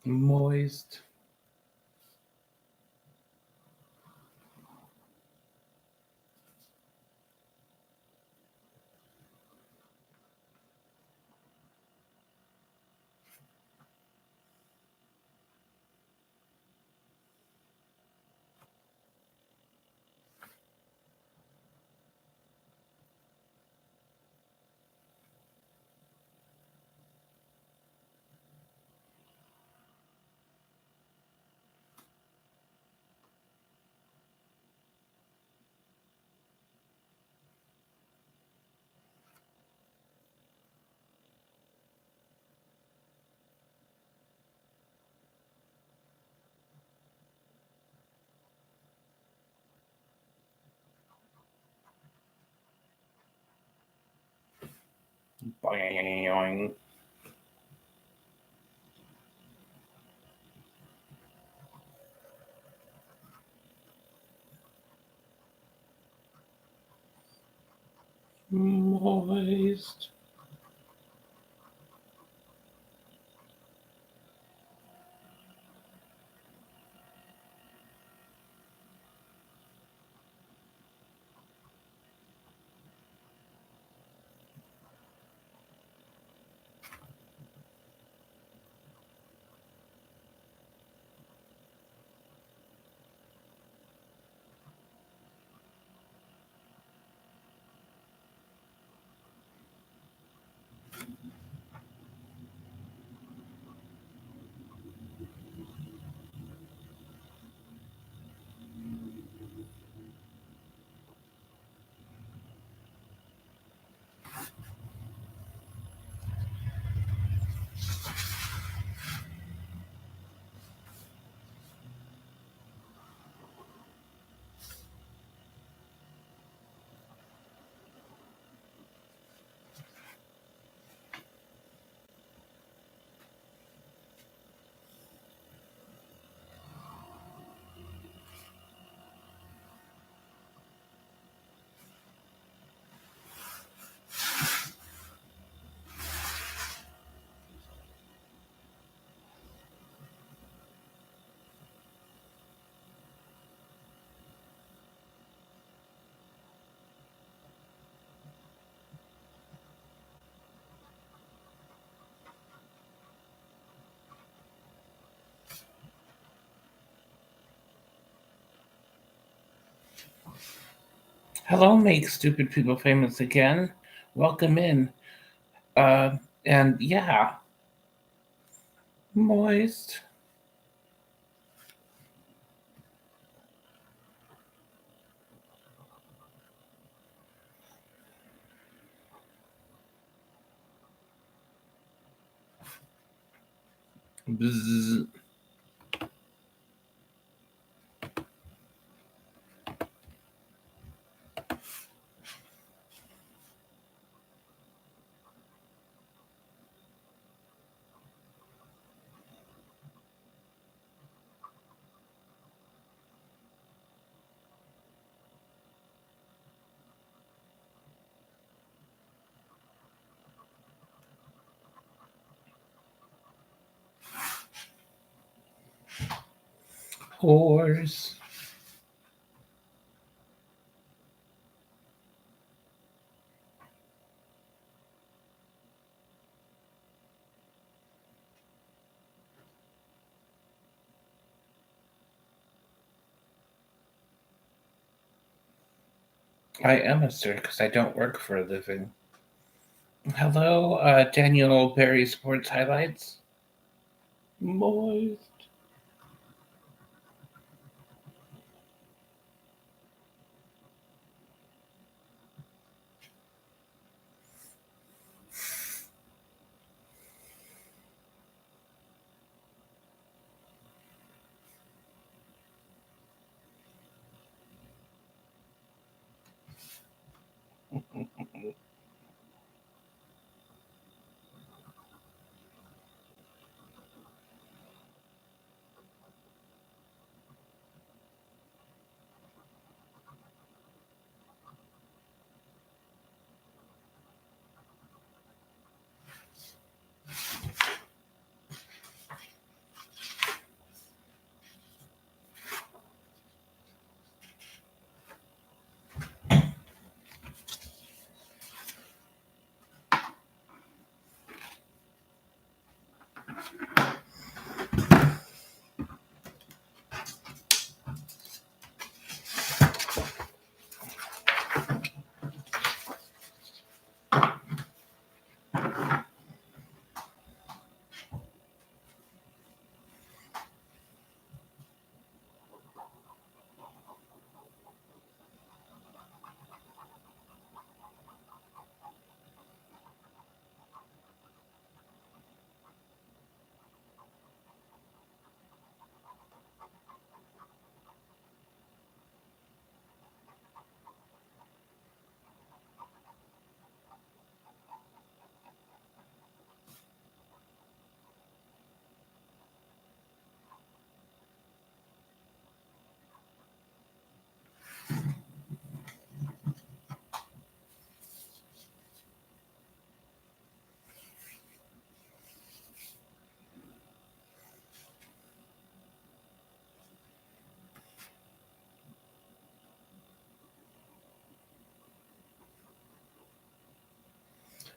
Moist. Boing. Moist. Hello, make stupid people famous again. Welcome in. Uh, and yeah, moist. Bzz. Horse. I am a sir because I don't work for a living. Hello, Daniel Berry Sports Highlights. Moist.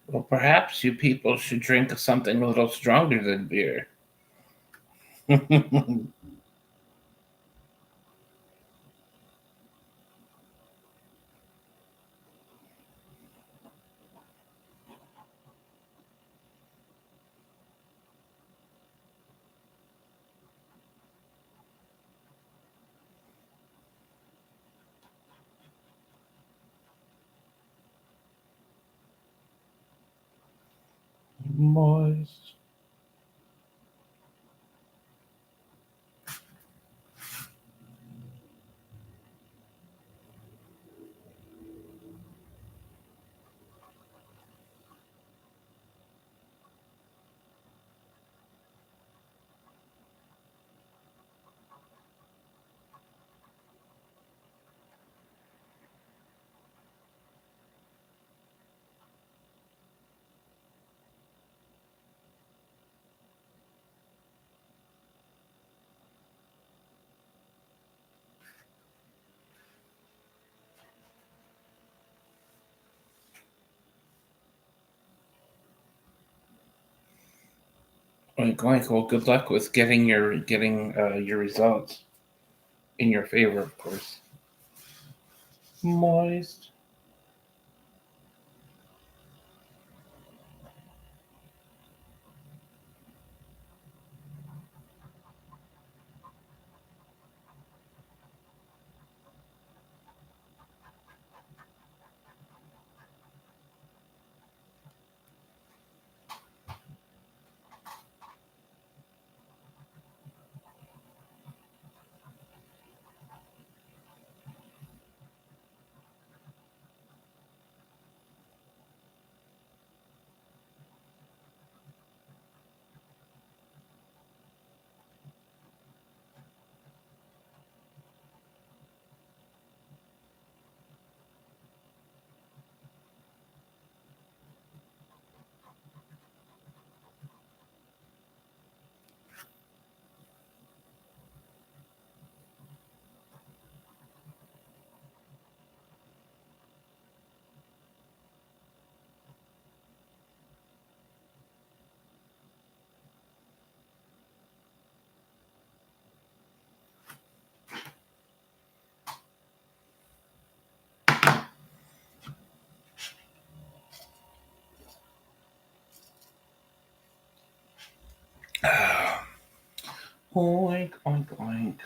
Well, perhaps you people should drink something a little stronger than beer. Moist. Oink oink. Well, good luck with getting your results in your favor, of course. Moist. Oink oink oink.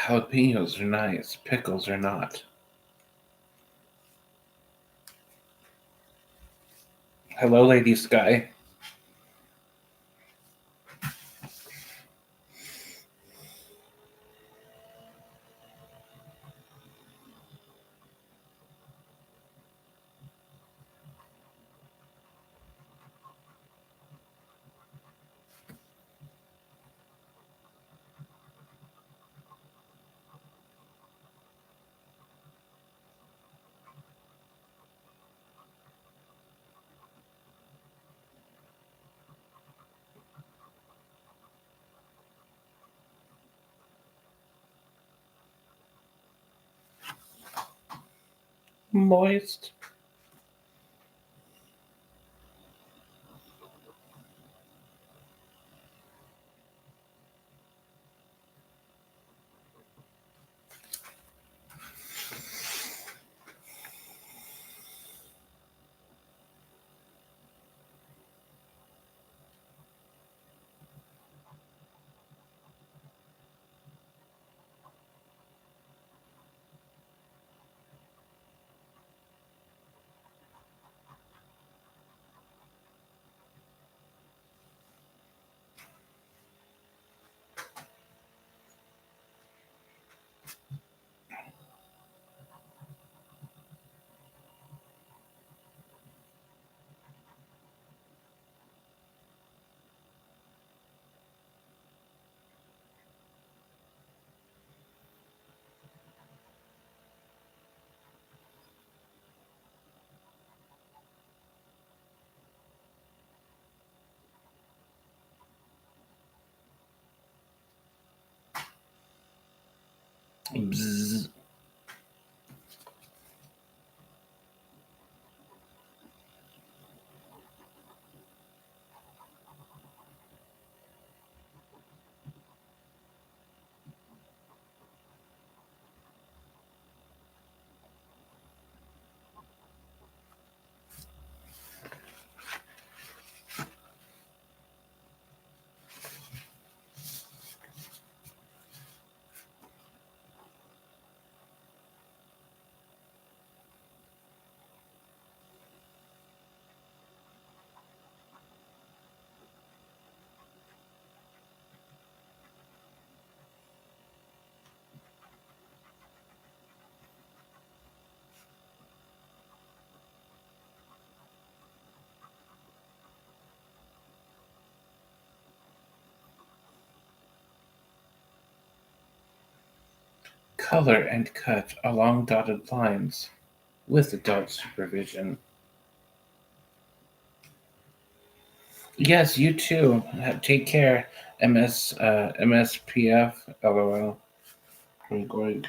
Jalapenos are nice. Pickles are not. Hello, Lady Sky. Moist. Bzz. Color and cut along dotted lines with adult supervision. Yes, you too. Take care. MSPF. LOL. Oink, oink.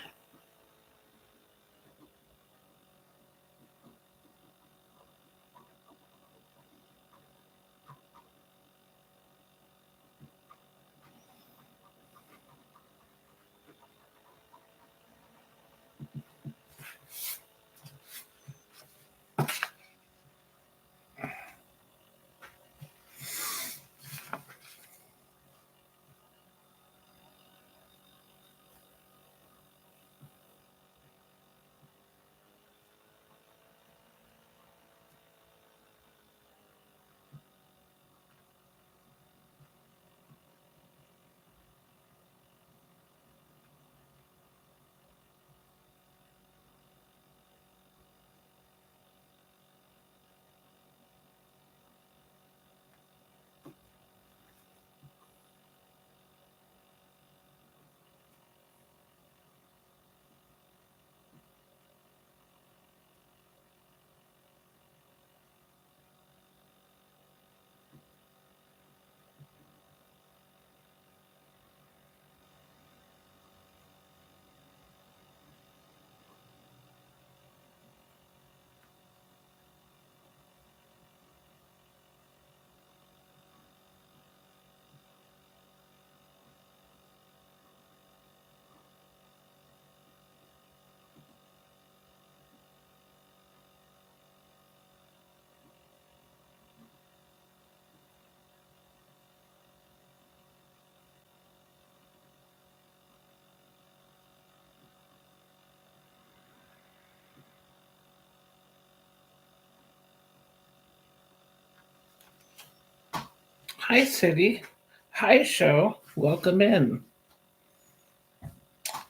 Hi, City. Hi, show. Welcome in.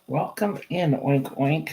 Welcome in. Oink, oink.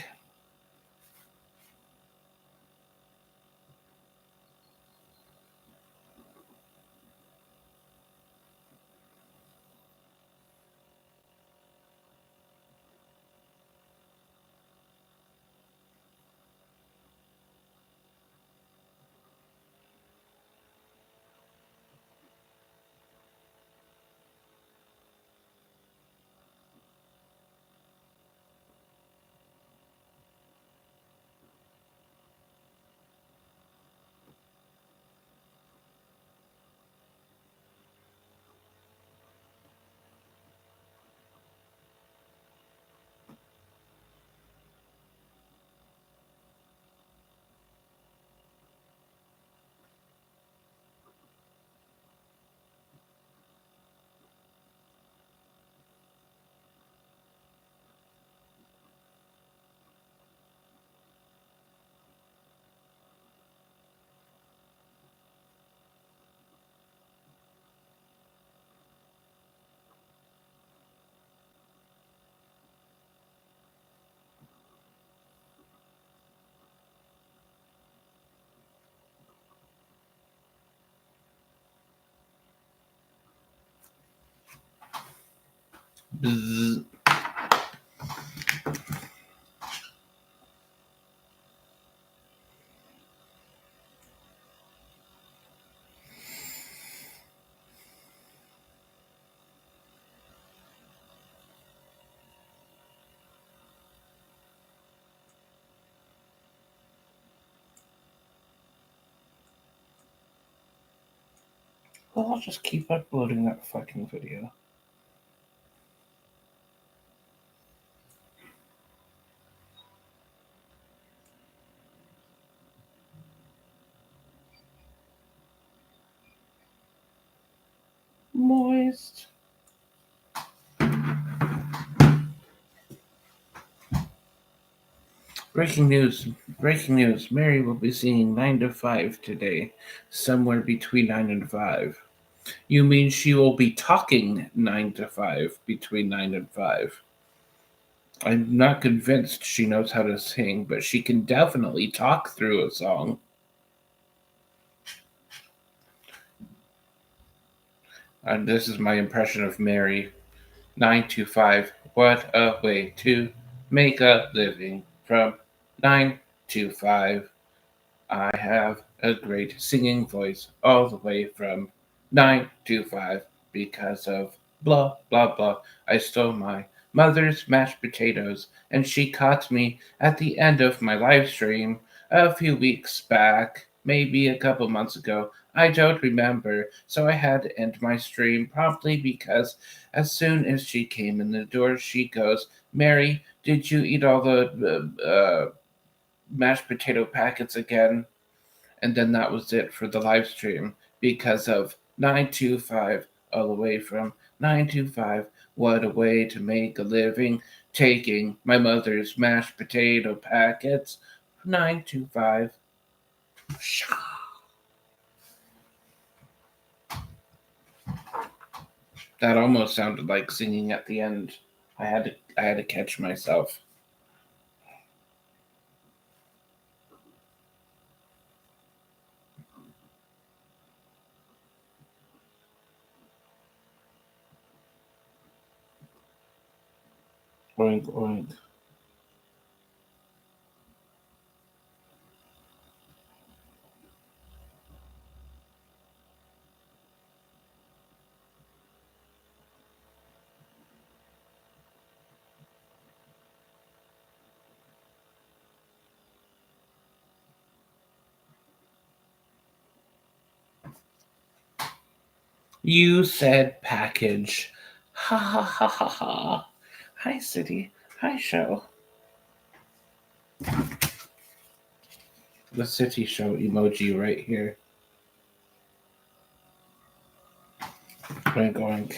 Bzz. Well, I'll just keep uploading that fucking video. Moist. Breaking news. Breaking news. Mary will be singing 9 to 5 today, somewhere between 9 and 5. You mean she will be talking 9 to 5, between 9 and 5? I'm not convinced she knows how to sing, but she can definitely talk through a song. And this is my impression of Mary. 9 to 5. What a way to make a living from 9 to 5. I have a great singing voice all the way from 9 to 5 because of blah blah blah. I stole my mother's mashed potatoes and she caught me at the end of my live stream a few weeks back, maybe a couple months ago. I don't remember, so I had to end my stream promptly because as soon as she came in the door, she goes, Mary, did you eat all the mashed potato packets again? And then that was it for the live stream because of 925 all the way from 925. What a way to make a living taking my mother's mashed potato packets. 925. That almost sounded like singing at the end. I had to catch myself. Oink oink. You said package. Ha ha ha ha ha. Hi city. Hi show. The city show emoji right here. Oink oink.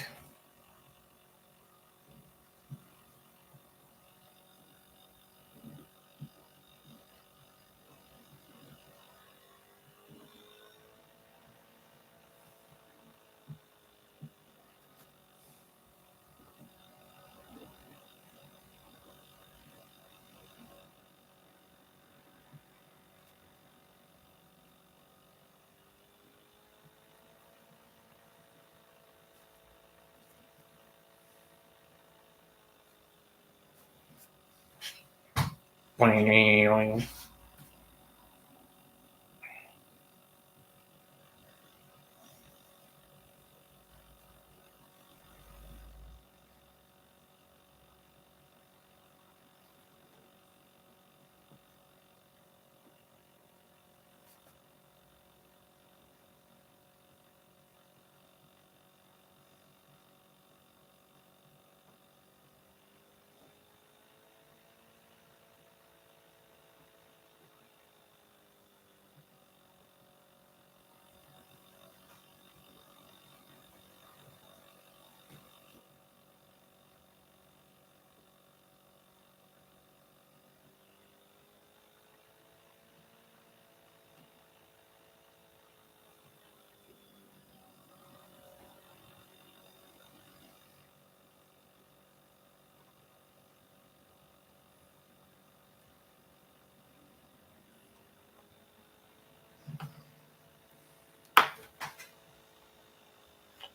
Boing.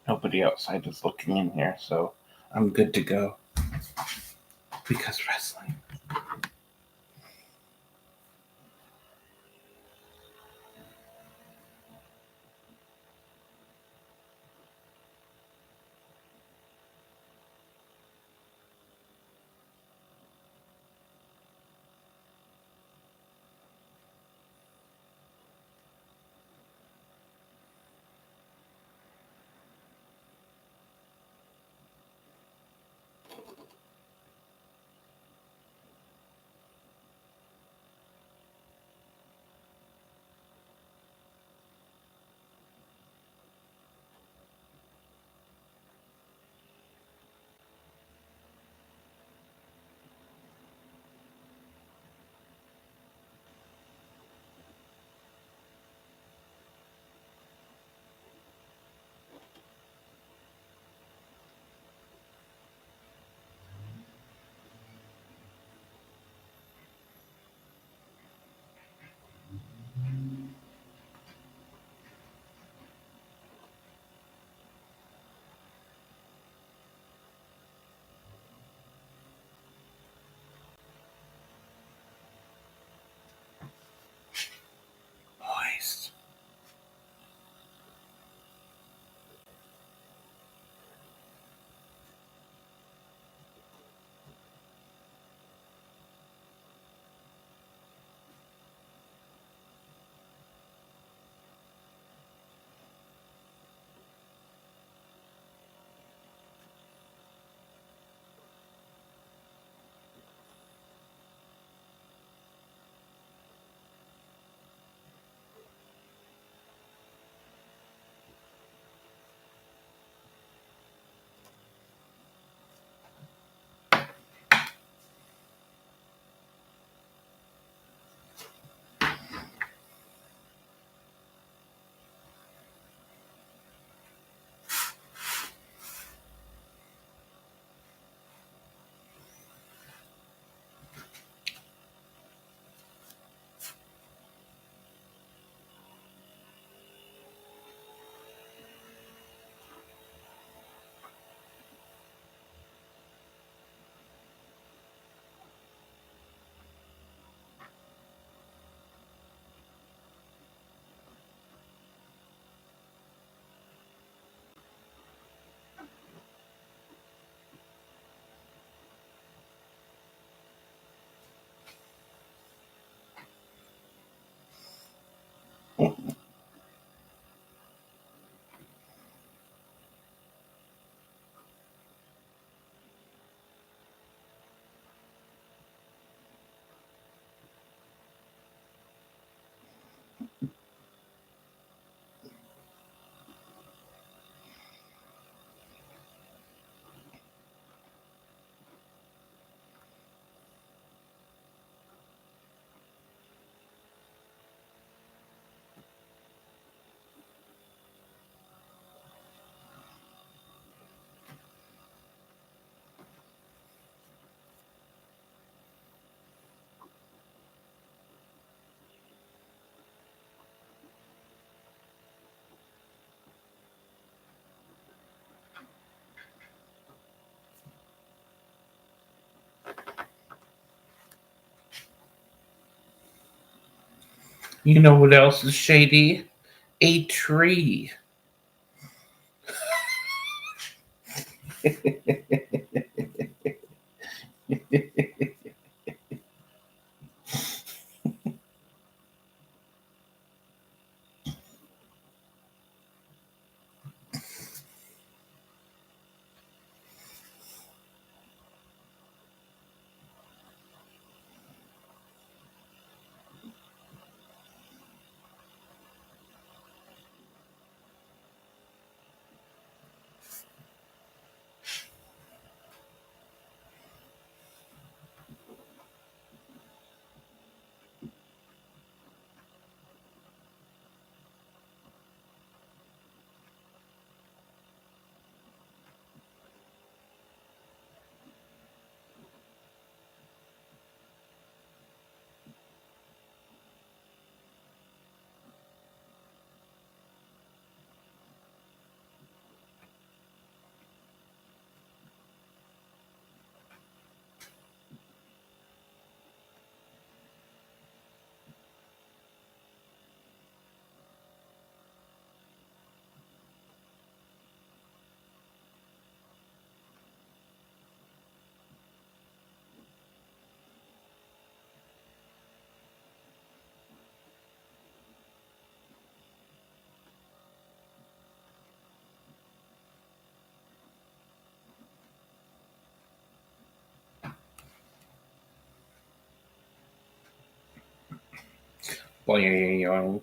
Nobody outside is looking in here, so I'm good to go. Because wrestling. You know what else is shady? A tree. Boing.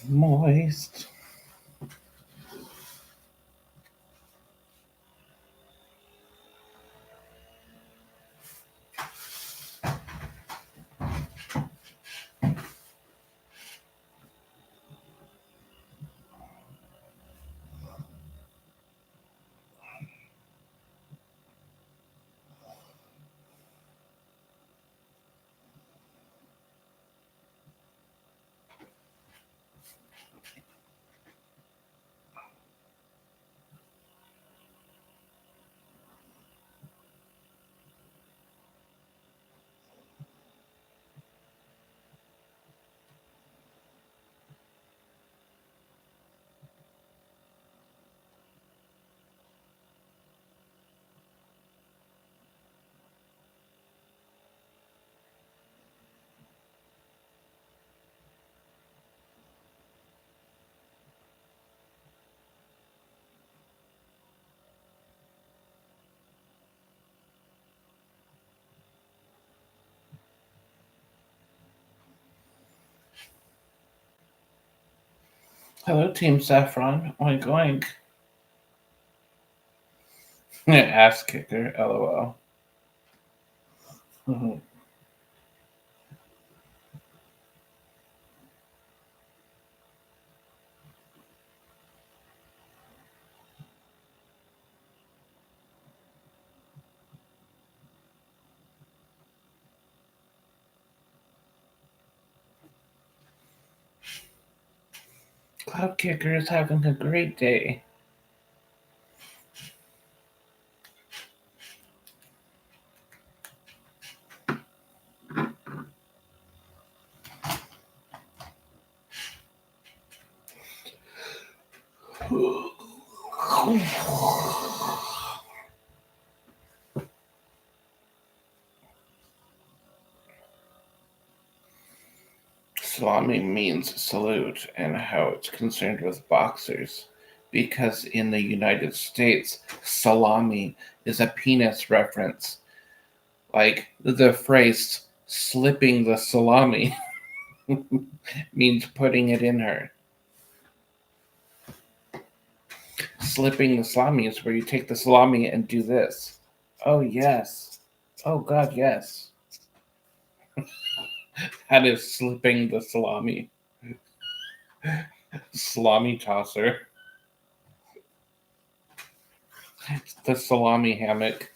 Moist. Hello, Team Saffron. Oink oink. Ass kicker, lol. Mhm. Cloud Kicker is having a great day. Salami means salute and how it's concerned with boxers. Because in the United States, salami is a penis reference. Like the phrase slipping the salami means putting it in her. Slipping the salami is where you take the salami and do this. Oh, yes. Oh, God, yes. That is slipping the salami. Salami tosser. The salami hammock.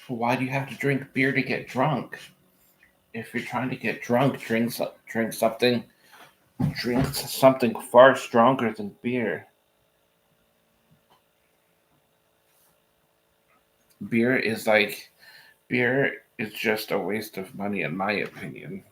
Why do you have to drink beer to get drunk? If you're trying to get drunk, drink something far stronger than beer. Beer is like beer is just a waste of money in my opinion.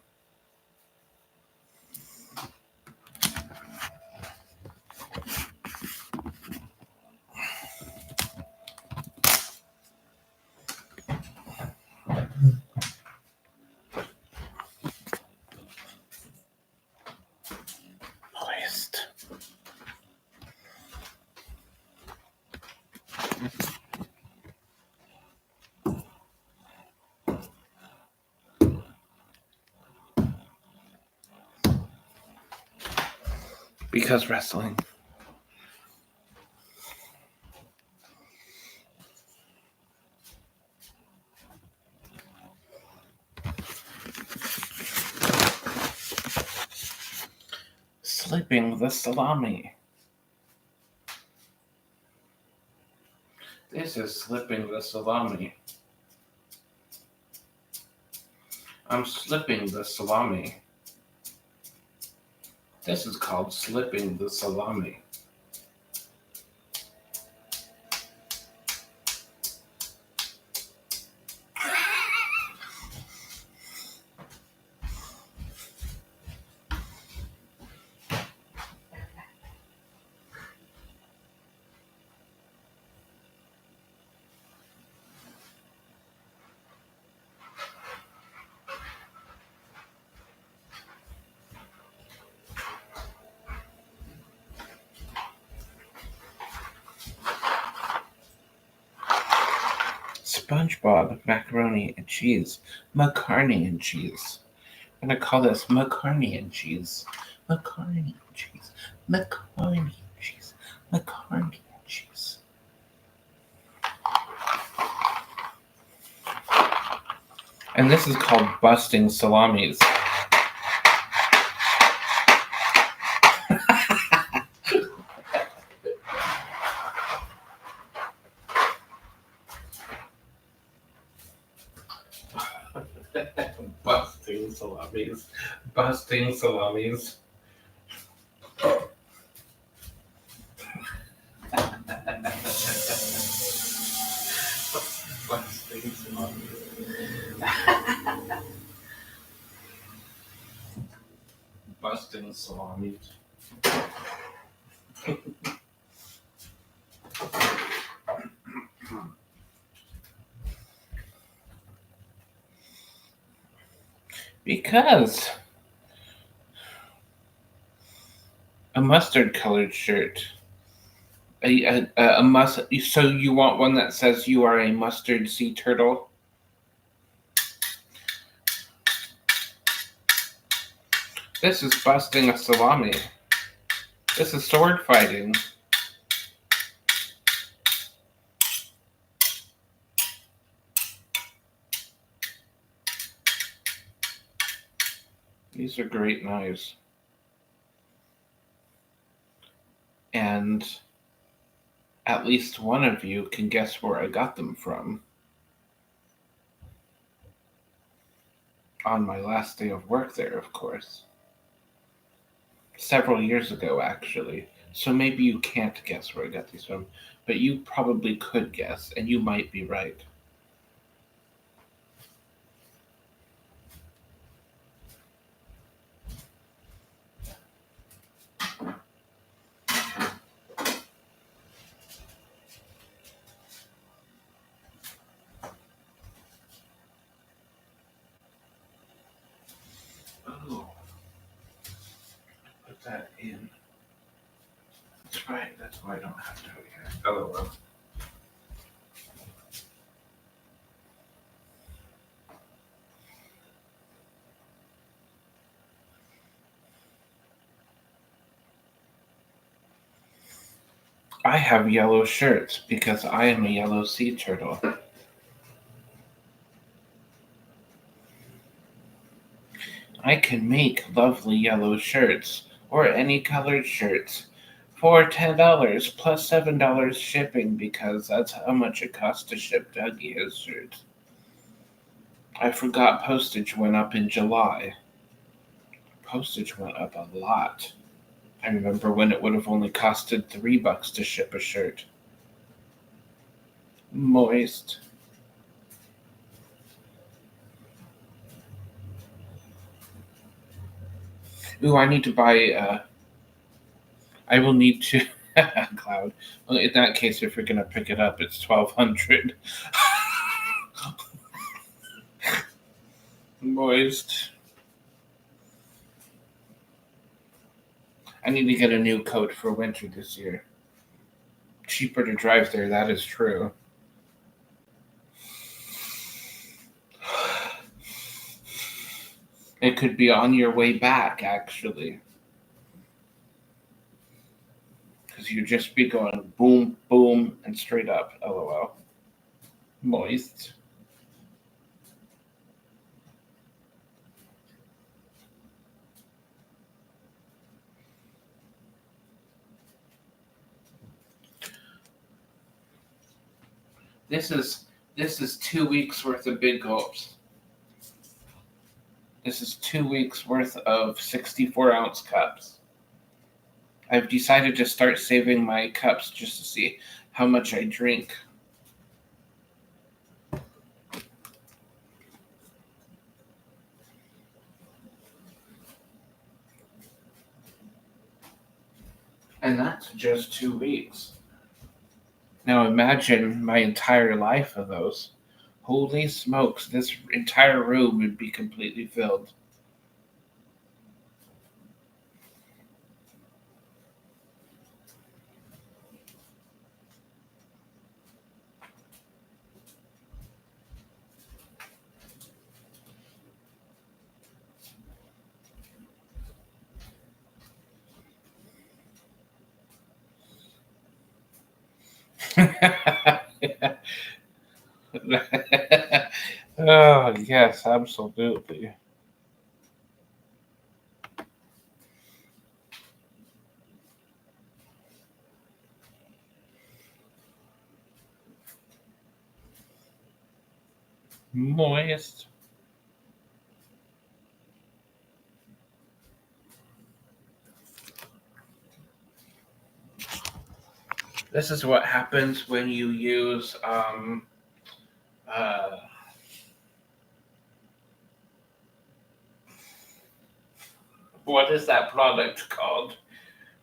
Waste. Because wrestling. Slipping the salami. This is slipping the salami. I'm slipping the salami. This is called slipping the salami. SpongeBob macaroni and cheese. Macaroni and cheese. I'm gonna call this macaroni and cheese. Macaroni and cheese. Macaroni and cheese. Macaroni and cheese. And this is called busting salamis. Busting salamis. Busting salamis. Busting salamis. Busting salamis. Because a mustard colored shirt. So you want one that says you are a mustard sea turtle? This is busting a salami. This is sword fighting. These are great knives. And at least one of you can guess where I got them from. On my last day of work there, of course. Several years ago, actually. So maybe you can't guess where I got these from, but you probably could guess, and you might be right. Oh, put that in. That's right, that's why I don't have to here. Oh, well. I have yellow shirts because I am a yellow sea turtle. I can make lovely yellow shirts or any colored shirts for $10 plus $7 shipping because that's how much it costs to ship Dougie his shirts. I forgot postage went up in July. Postage went up a lot. I remember when it would have only costed $3 to ship a shirt. Moist. Ooh, I need to buy, I will need to, Cloud. Well, in that case, if you're going to pick it up, it's $1,200. Moist. I need to get a new coat for winter this year. Cheaper to drive there, that is true. It could be on your way back, actually. Because you'd just be going boom, boom, and straight up. LOL. Moist. This is 2 weeks worth of big gulps. This is 2 weeks worth of 64-ounce cups. I've decided to start saving my cups just to see how much I drink. And that's just 2 weeks. Now imagine my entire life of those. Holy smokes, this entire room would be completely filled. Oh, yes, absolutely. Moist. This is what happens when you use uh, what is that product called?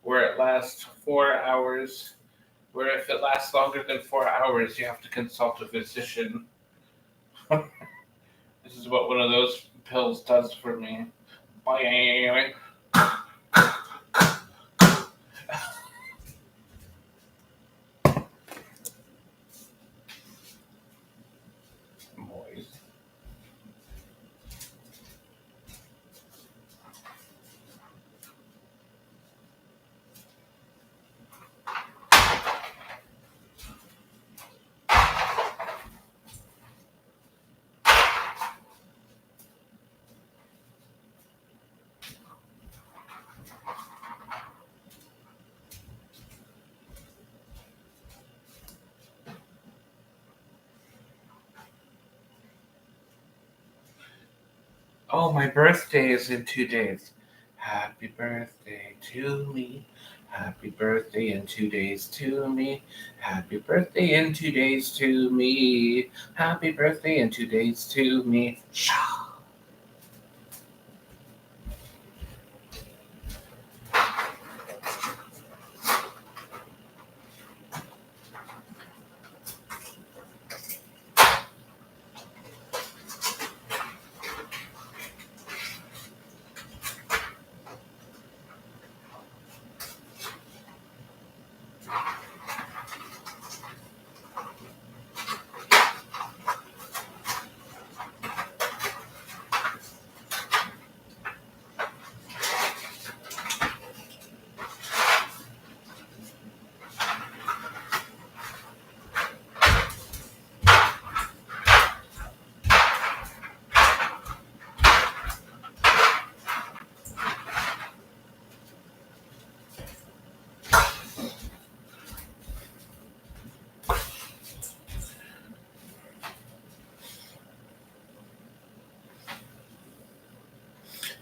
Where it lasts 4 hours. Where if it lasts longer than 4 hours, you have to consult a physician. This is what one of those pills does for me. Boing. Moist. Oh, my birthday is in 2 days. Happy birthday to me. Happy birthday in 2 days to me. Happy birthday in 2 days to me. Happy birthday in 2 days to me.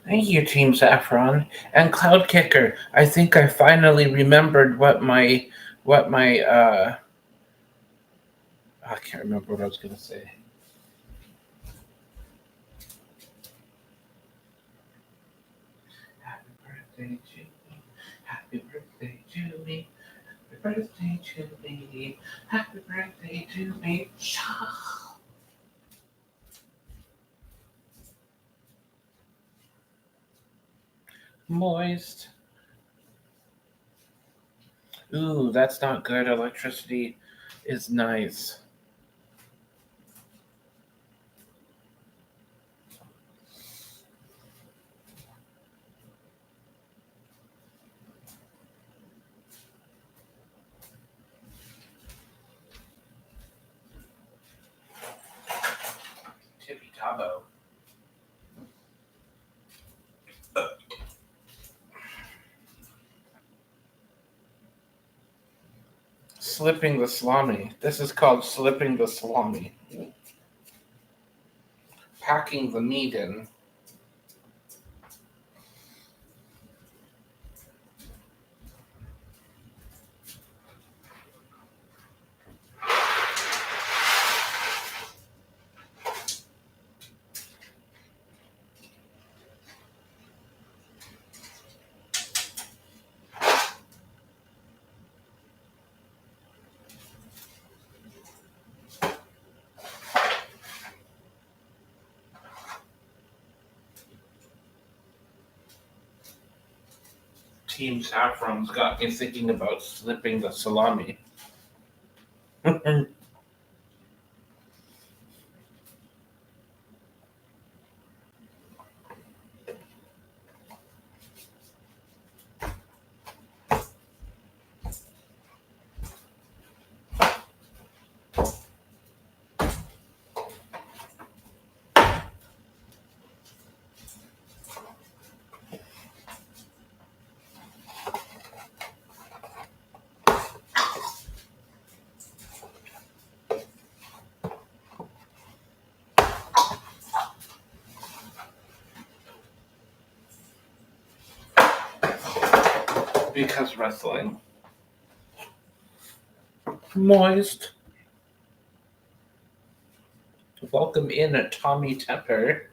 Thank you, Team Saffron and Cloud Kicker. I think I finally remembered what my I can't remember what I was gonna say. Happy birthday to me. Happy birthday to me. Happy birthday to me. Happy birthday to me. Moist. Ooh, that's not good. Electricity is nice. Tippy Tabo. Slipping the salami. This is called slipping the salami. Packing the meat in. Team Saffron's got me thinking about slipping the salami. Because wrestling. Moist. Welcome in a Tommy Tepper.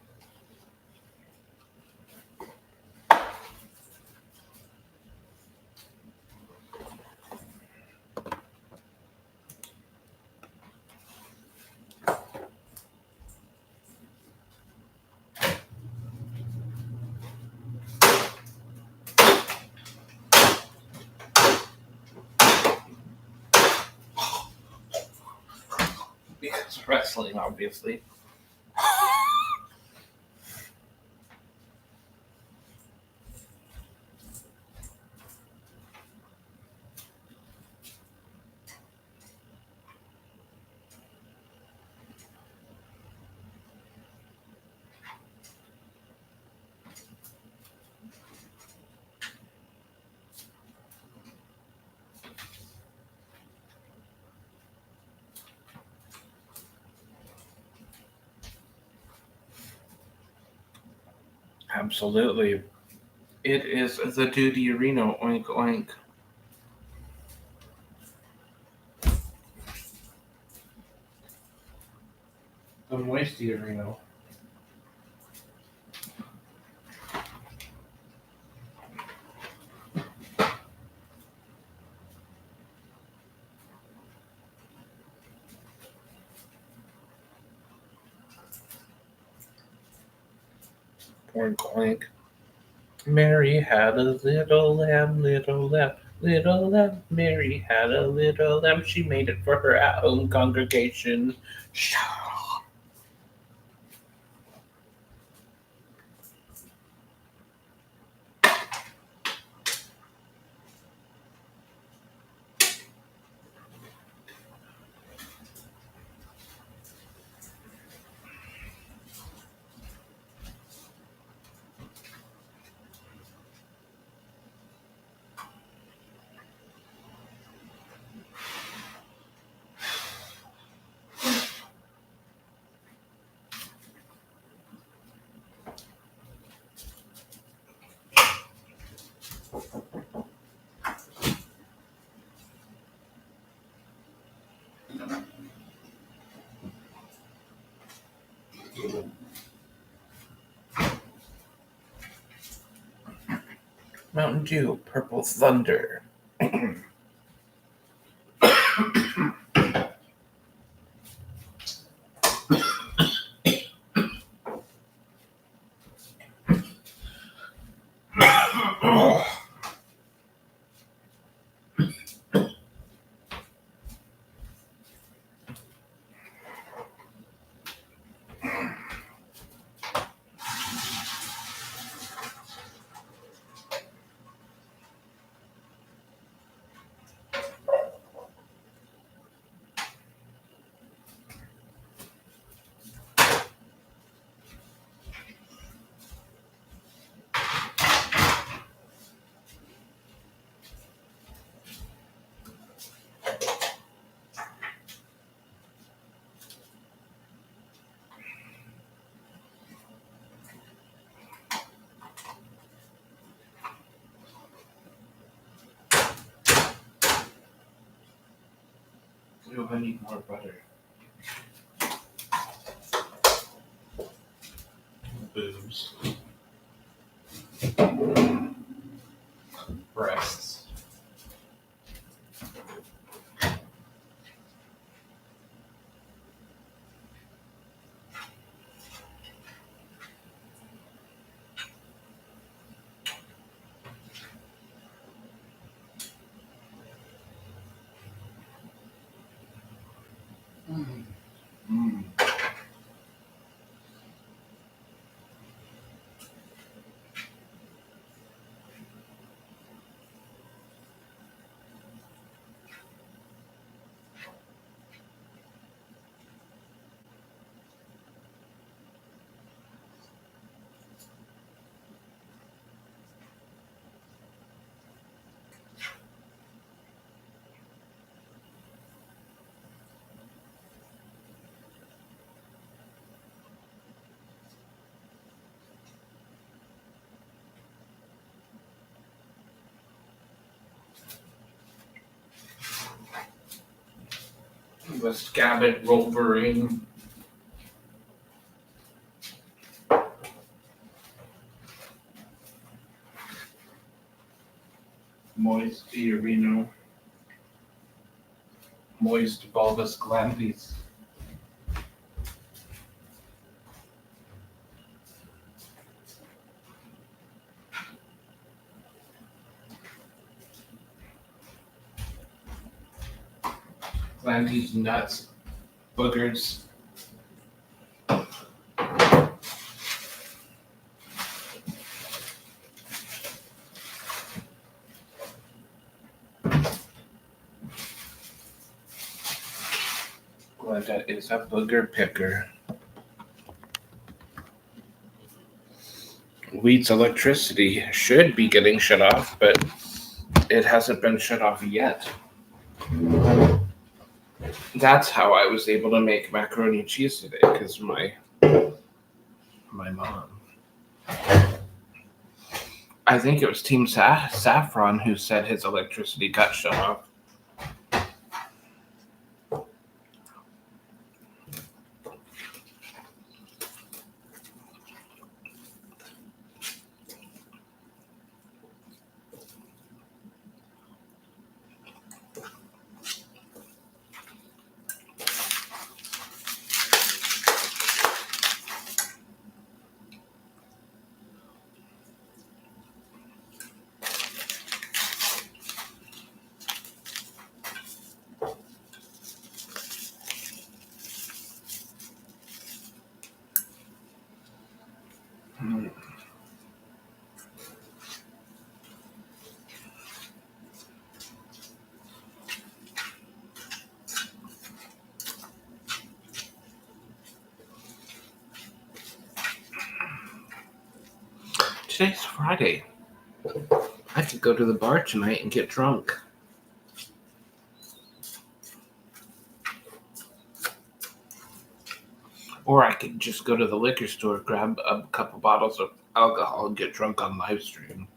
Because wrestling, obviously. Absolutely. It is the Duty Reno, oink oink. The Moisty Reno. Oink oink. Mary had a little lamb, little lamb, little lamb. Mary had a little lamb. She made it for her at-home congregation. Mountain Dew, Purple Thunder. Oh, I need more butter. Boobs. Breasts. Mm. Mm. The scabbard Wolverine. Moist Iorino. Moist bulbous glandis. Glandis nuts. Boogers. Glenda is a booger picker. Wheat's electricity should be getting shut off, but it hasn't been shut off yet. That's how I was able to make macaroni and cheese today, because my mom. I think it was Team Saffron who said his electricity got shut off. Today's Friday. I could go to the bar tonight and get drunk. Or I could just go to the liquor store, grab a couple bottles of alcohol, and get drunk on live stream.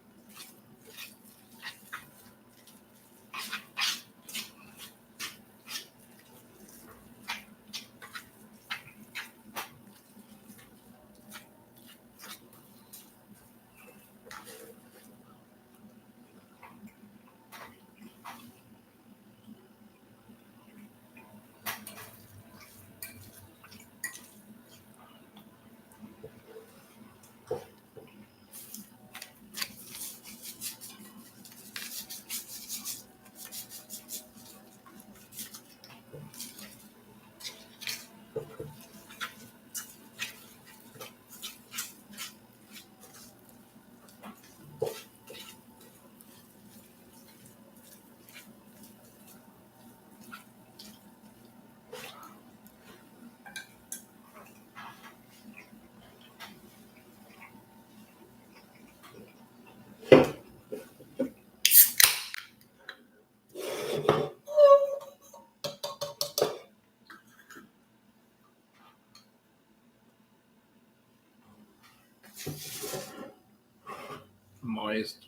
Moist.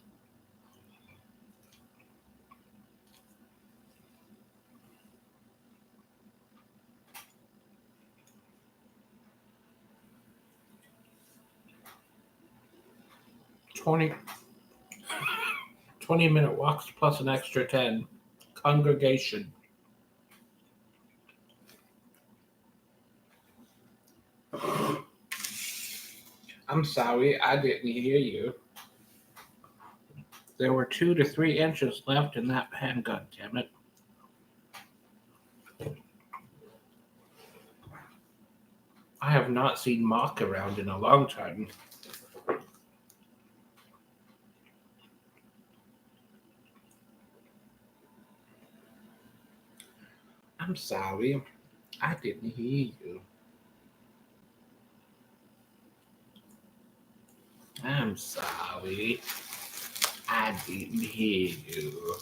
Twenty 20-minute walks plus an extra 10. Congregation. I'm sorry, I didn't hear you. There were 2 to 3 inches left in that pan, goddammit. I have not seen Mock around in a long time. I'm sorry, I didn't hear you. I'm sorry, I didn't hear you.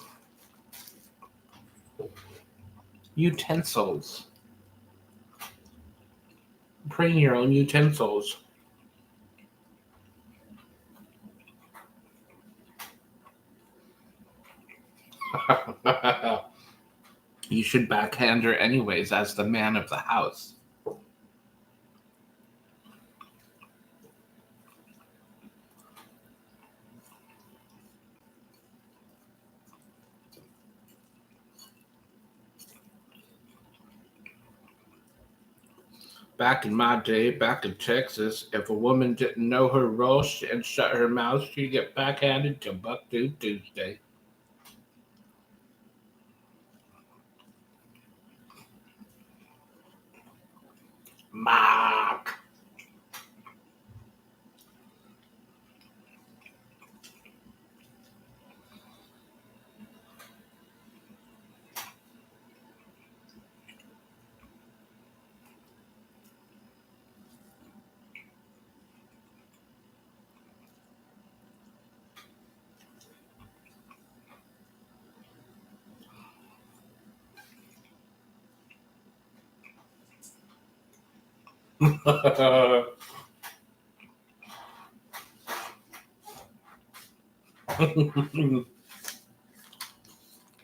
Utensils. Bring your own utensils. You should backhand her anyways as the man of the house. Back in my day, back in Texas, if a woman didn't know her role and shut her mouth, she'd get backhanded till Buck Tuesday. Mark.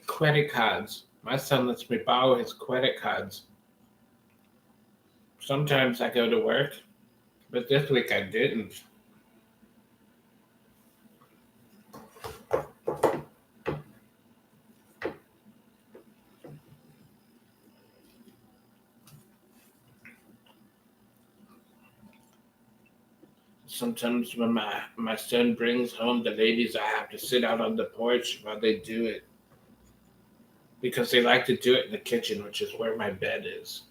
Credit cards. My son lets me borrow his credit cards. Sometimes I go to work, but this week I didn't. Sometimes when my son brings home the ladies, I have to sit out on the porch while they do it. Because they like to do it in the kitchen, which is where my bed is.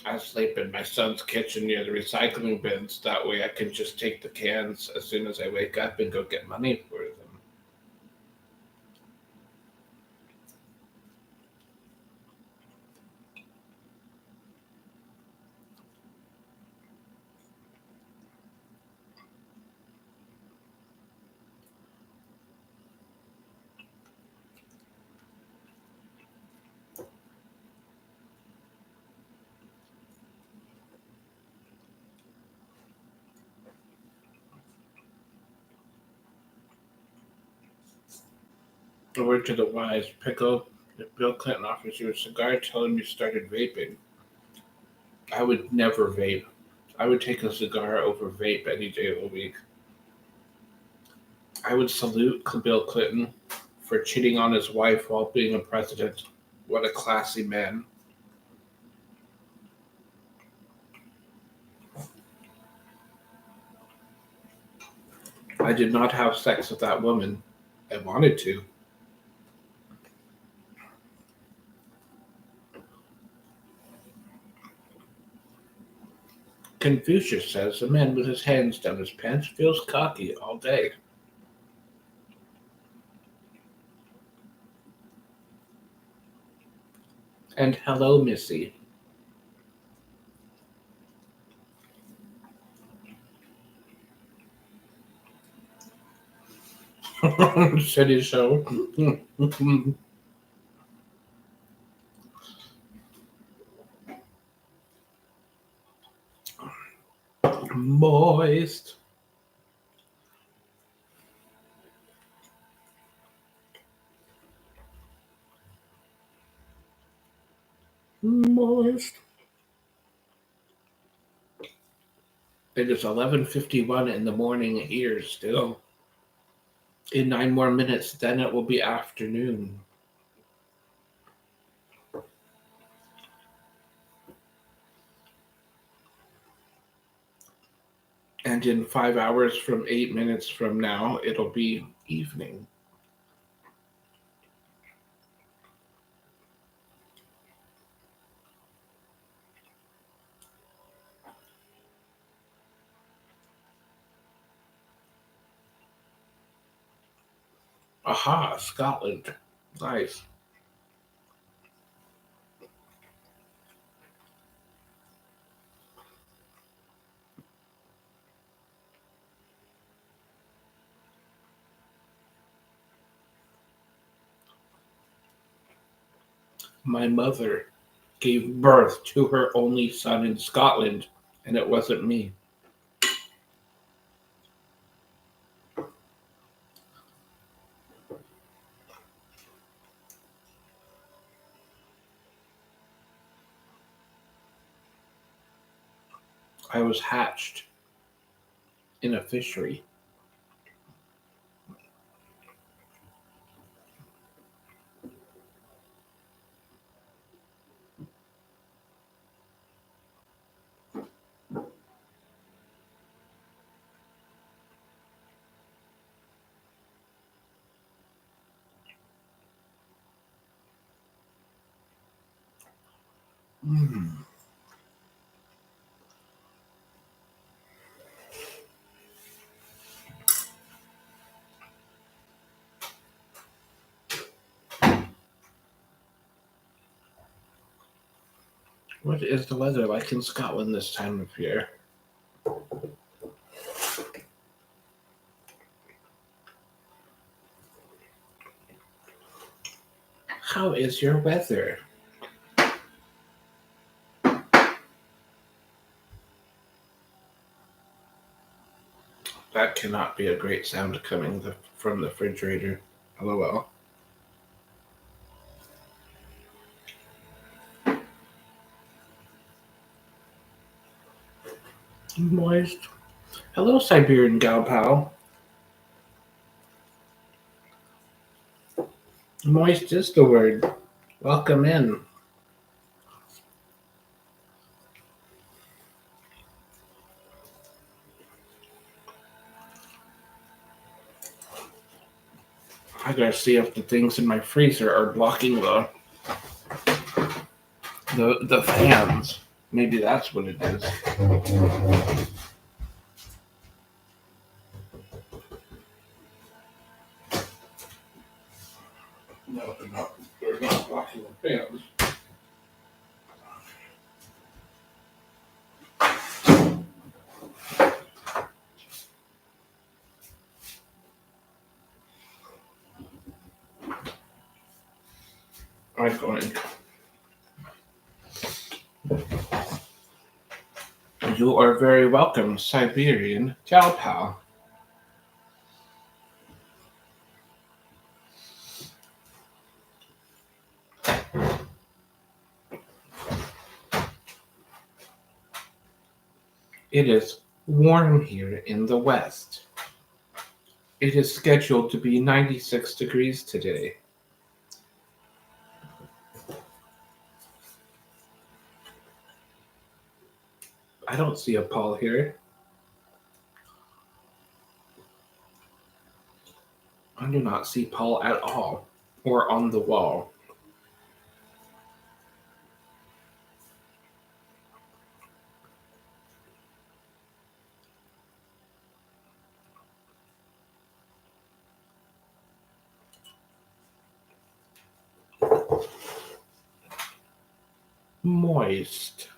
I sleep in my son's kitchen near the recycling bins. That way I can just take the cans as soon as I wake up and go get money for them. A word to the wise, Pickle. If Bill Clinton offers you a cigar, tell him you started vaping. I would never vape. I would take a cigar over vape any day of the week. I would salute Bill Clinton for cheating on his wife while being a president. What a classy man. I did not have sex with that woman. I wanted to. Confucius says a man with his hands down his pants feels cocky all day. And hello, Missy. City show. Moist. Moist. It is 11:51 in the morning here still. In 9 more minutes, then it will be afternoon. And in 5 hours from 8 minutes from now, it'll be evening. Aha, Scotland. Nice. My mother gave birth to her only son in Scotland And it wasn't me. I was hatched in a fishery. Mm. What is the weather like in Scotland this time of year? How is your weather? That cannot be a great sound coming from the refrigerator. LOL. Moist. Hello, Siberian gal pal. Moist is the word. Welcome in. I gotta see if the things in my freezer are blocking the fans. Maybe that's what it is. No, they're not. They're not blocking the fans. I'm going. You are very welcome, Siberian gal pal. It is warm here in the west. It is scheduled to be 96 degrees today. I don't see a Paul here. I do not see Paul at all, or on the wall. Moist.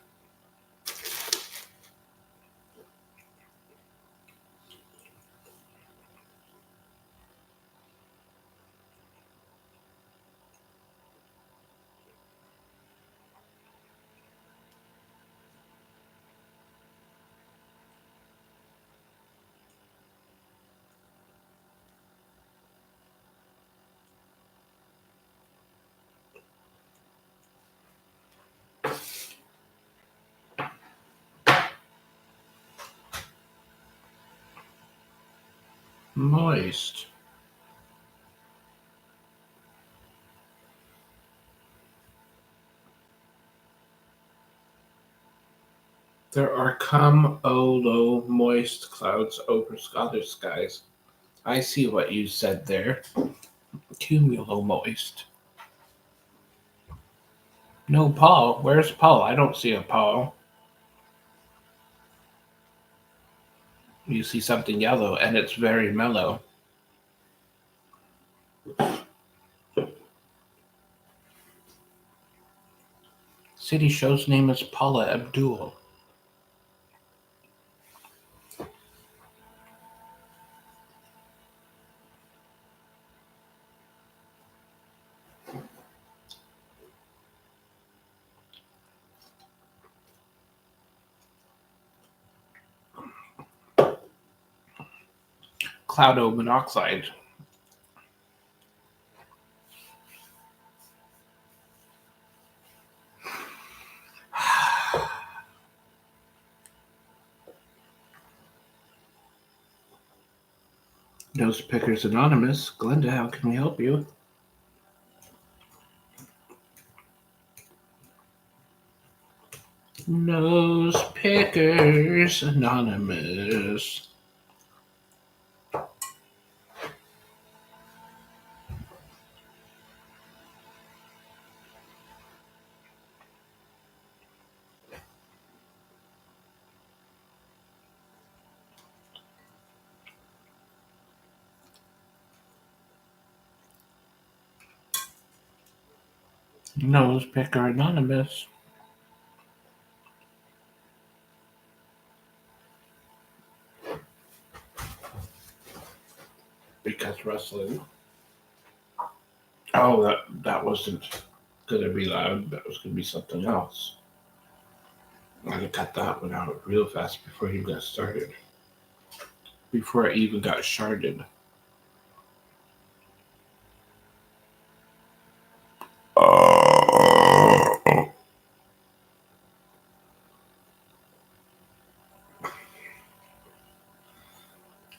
Moist. There are low moist clouds over Scottish skies. I see what you said there. Cumulo moist. No Paul. Where's Paul? I don't see a Paul. You see something yellow, and it's very mellow. City show's name is Paula Abdul. cloudo monoxide. Nose Pickers Anonymous. Glenda, how can we help you? Nose Pickers Anonymous. Nose Picker Anonymous. Because rustling. Oh, that wasn't gonna be loud. That was gonna be something else. I had to cut that one out real fast before you got started. Before I even got sharded.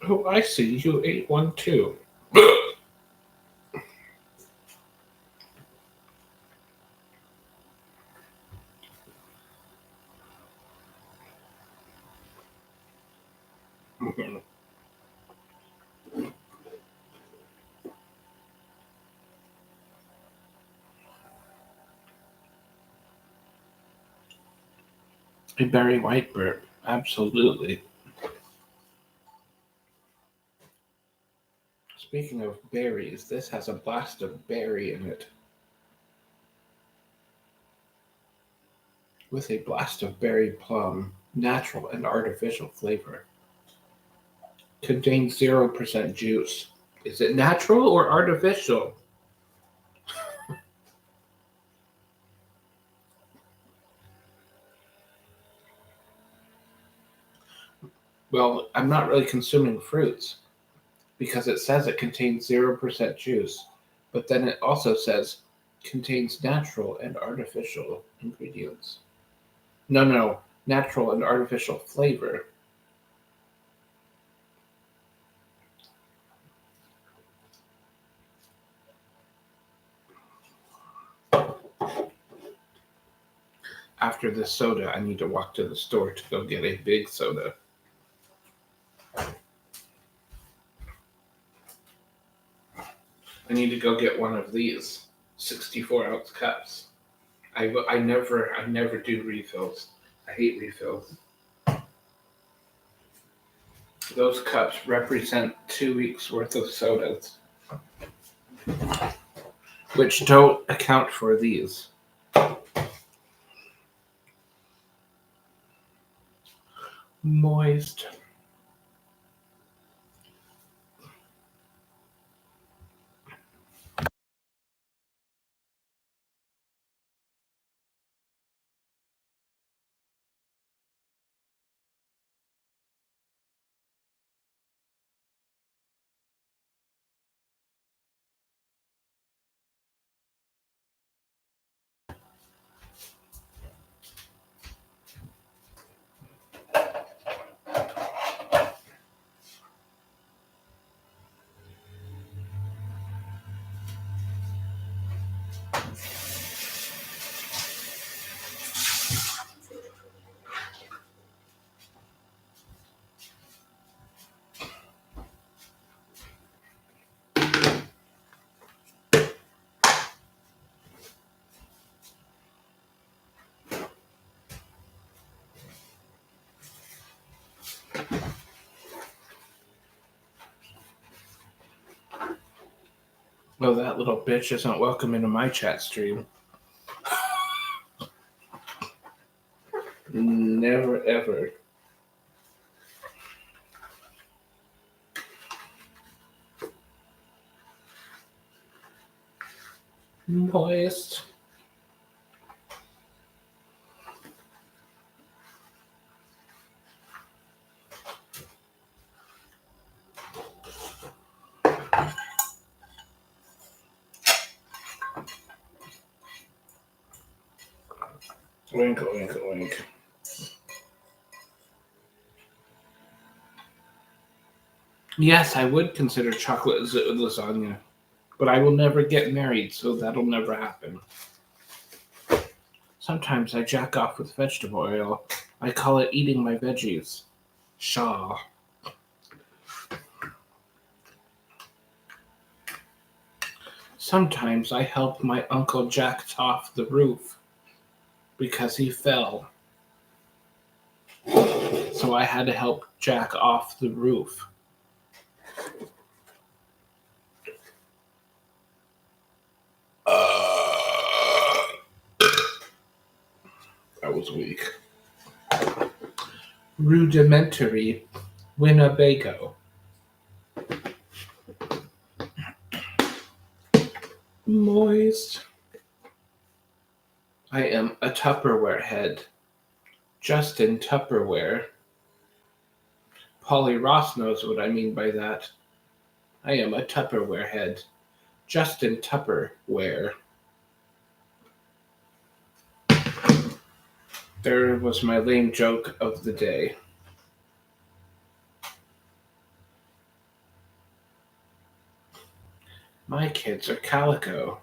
Oh, I see. You ate one too. A berry white burp. Absolutely. Speaking of berries, this has a blast of berry in it. With a blast of berry plum, natural and artificial flavor. Contains 0% juice. Is it natural or artificial? Well, I'm not really consuming fruits because it says it contains 0% juice, but then it also says contains natural and artificial ingredients. No, natural and artificial flavor. After this soda, I need to walk to the store to go get a big soda. I need to go get one of these 64-ounce cups. I never do refills. I hate refills. Those cups represent 2 weeks worth of sodas, which don't account for these. Moist. Well, that little bitch isn't welcome into my chat stream. Never ever. Moist. Oink, oink, oink. Yes, I would consider chocolate lasagna, but I will never get married, so that'll never happen. Sometimes I jack off with vegetable oil. I call it eating my veggies. Shaw. Sometimes I help my uncle jack off the roof because he fell. So I had to help jack off the roof. That was weak. Rudimentary Winnebago. Moist. I am a Tupperware head. Justin Tupperware. Polly Ross knows what I mean by that. I am a Tupperware head. Justin Tupperware. There was my lame joke of the day. My kids are calico.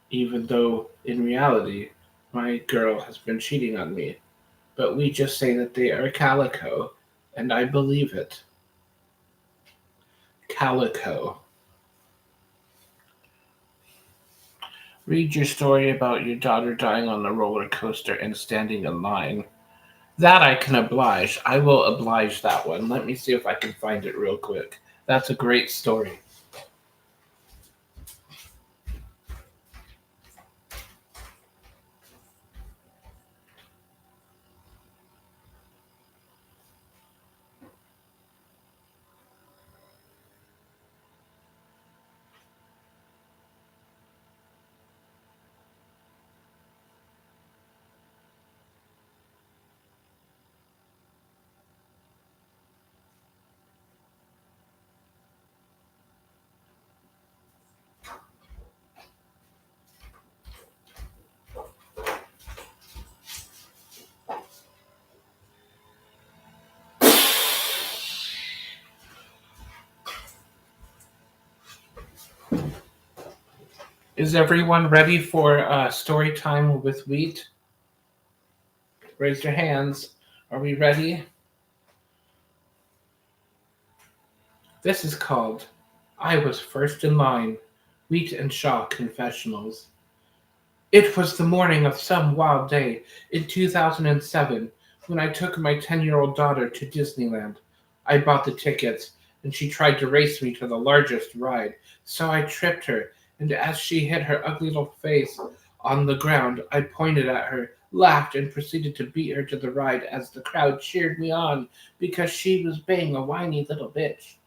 Even though, in reality, my girl has been cheating on me. But we just say that they are calico, and I believe it. Calico. Read your story about your daughter dying on the roller coaster and standing in line. That I can oblige. I will oblige that one. Let me see if I can find it real quick. That's a great story. Is everyone ready for story time with wheat? Raise your hands. Are we ready? This is called I Was First in Line, Wheat and Shaw Confessionals. It was the morning of some wild day in 2007 when I took my 10-year-old daughter to Disneyland. I bought the tickets, and she tried to race me to the largest ride, so I tripped her, and as she hit her ugly little face on the ground, I pointed at her, laughed, and proceeded to beat her to the ride as the crowd cheered me on because she was being a whiny little bitch.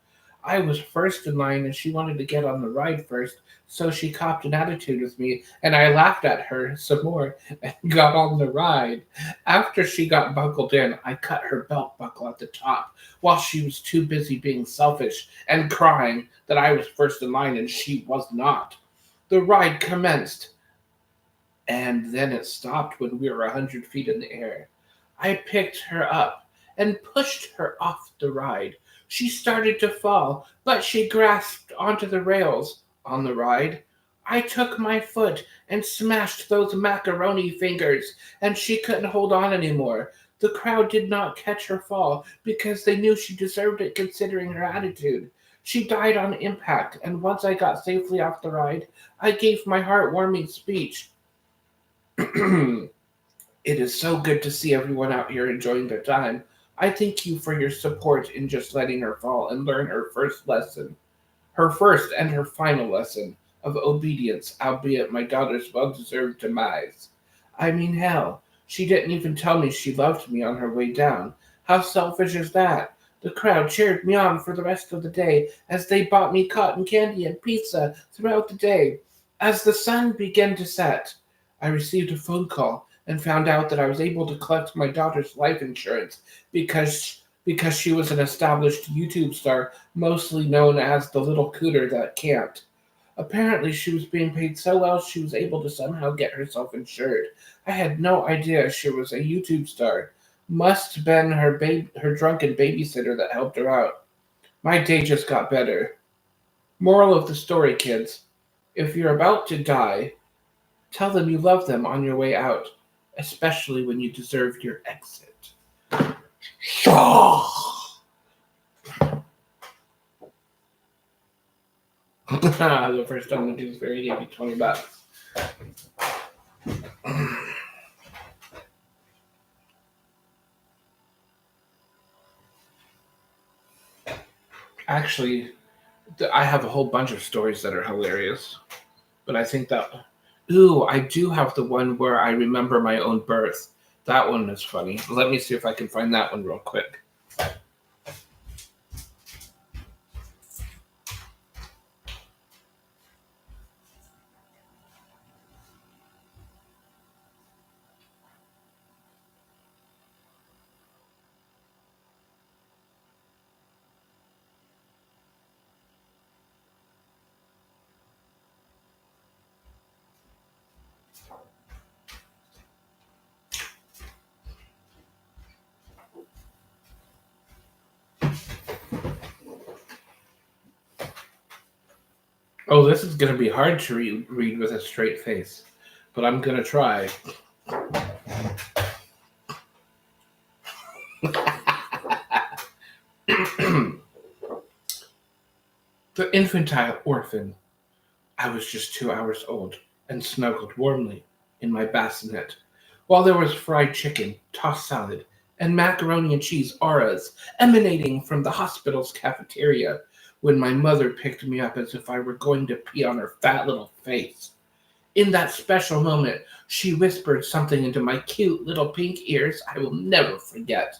I was first in line and she wanted to get on the ride first, so she copped an attitude with me and I laughed at her some more and got on the ride. After she got buckled in, I cut her belt buckle at the top while she was too busy being selfish and crying that I was first in line and she was not. The ride commenced and then it stopped when we were 100 feet in the air. I picked her up and pushed her off the ride. She started to fall, but she grasped onto the rails on the ride. I took my foot and smashed those macaroni fingers, and she couldn't hold on anymore. The crowd did not catch her fall because they knew she deserved it considering her attitude. She died on impact, and once I got safely off the ride, I gave my heartwarming speech. It is so good to see everyone out here enjoying their time. I thank you for your support in just letting her fall and learn her first lesson. Her first and her final lesson of obedience, albeit my daughter's well deserved demise. I mean, hell, she didn't even tell me she loved me on her way down. How selfish is that? The crowd cheered me on for the rest of the day as they bought me cotton candy and pizza throughout the day. As the sun began to set, I received a phone call and found out that I was able to collect my daughter's life insurance because she was an established YouTube star, mostly known as the little cooter that can't. Apparently, she was being paid so well she was able to somehow get herself insured. I had no idea she was a YouTube star. Must have been her drunken babysitter that helped her out. My day just got better. Moral of the story, kids. If you're about to die, tell them you love them on your way out, especially when you deserve your exit. The first time the Tooth Fairy gave me $20. Actually, I have a whole bunch of stories that are hilarious, but I think that. Ooh, I do have the one where I remember my own birth. That one is funny. Let me see if I can find that one real quick. Oh, this is going to be hard to read with a straight face, but I'm going to try. The infantile orphan. I was just 2 hours old and snuggled warmly in my bassinet, while there was fried chicken, tossed salad, and macaroni and cheese auras emanating from the hospital's cafeteria when my mother picked me up as if I were going to pee on her fat little face. In that special moment, she whispered something into my cute little pink ears I will never forget.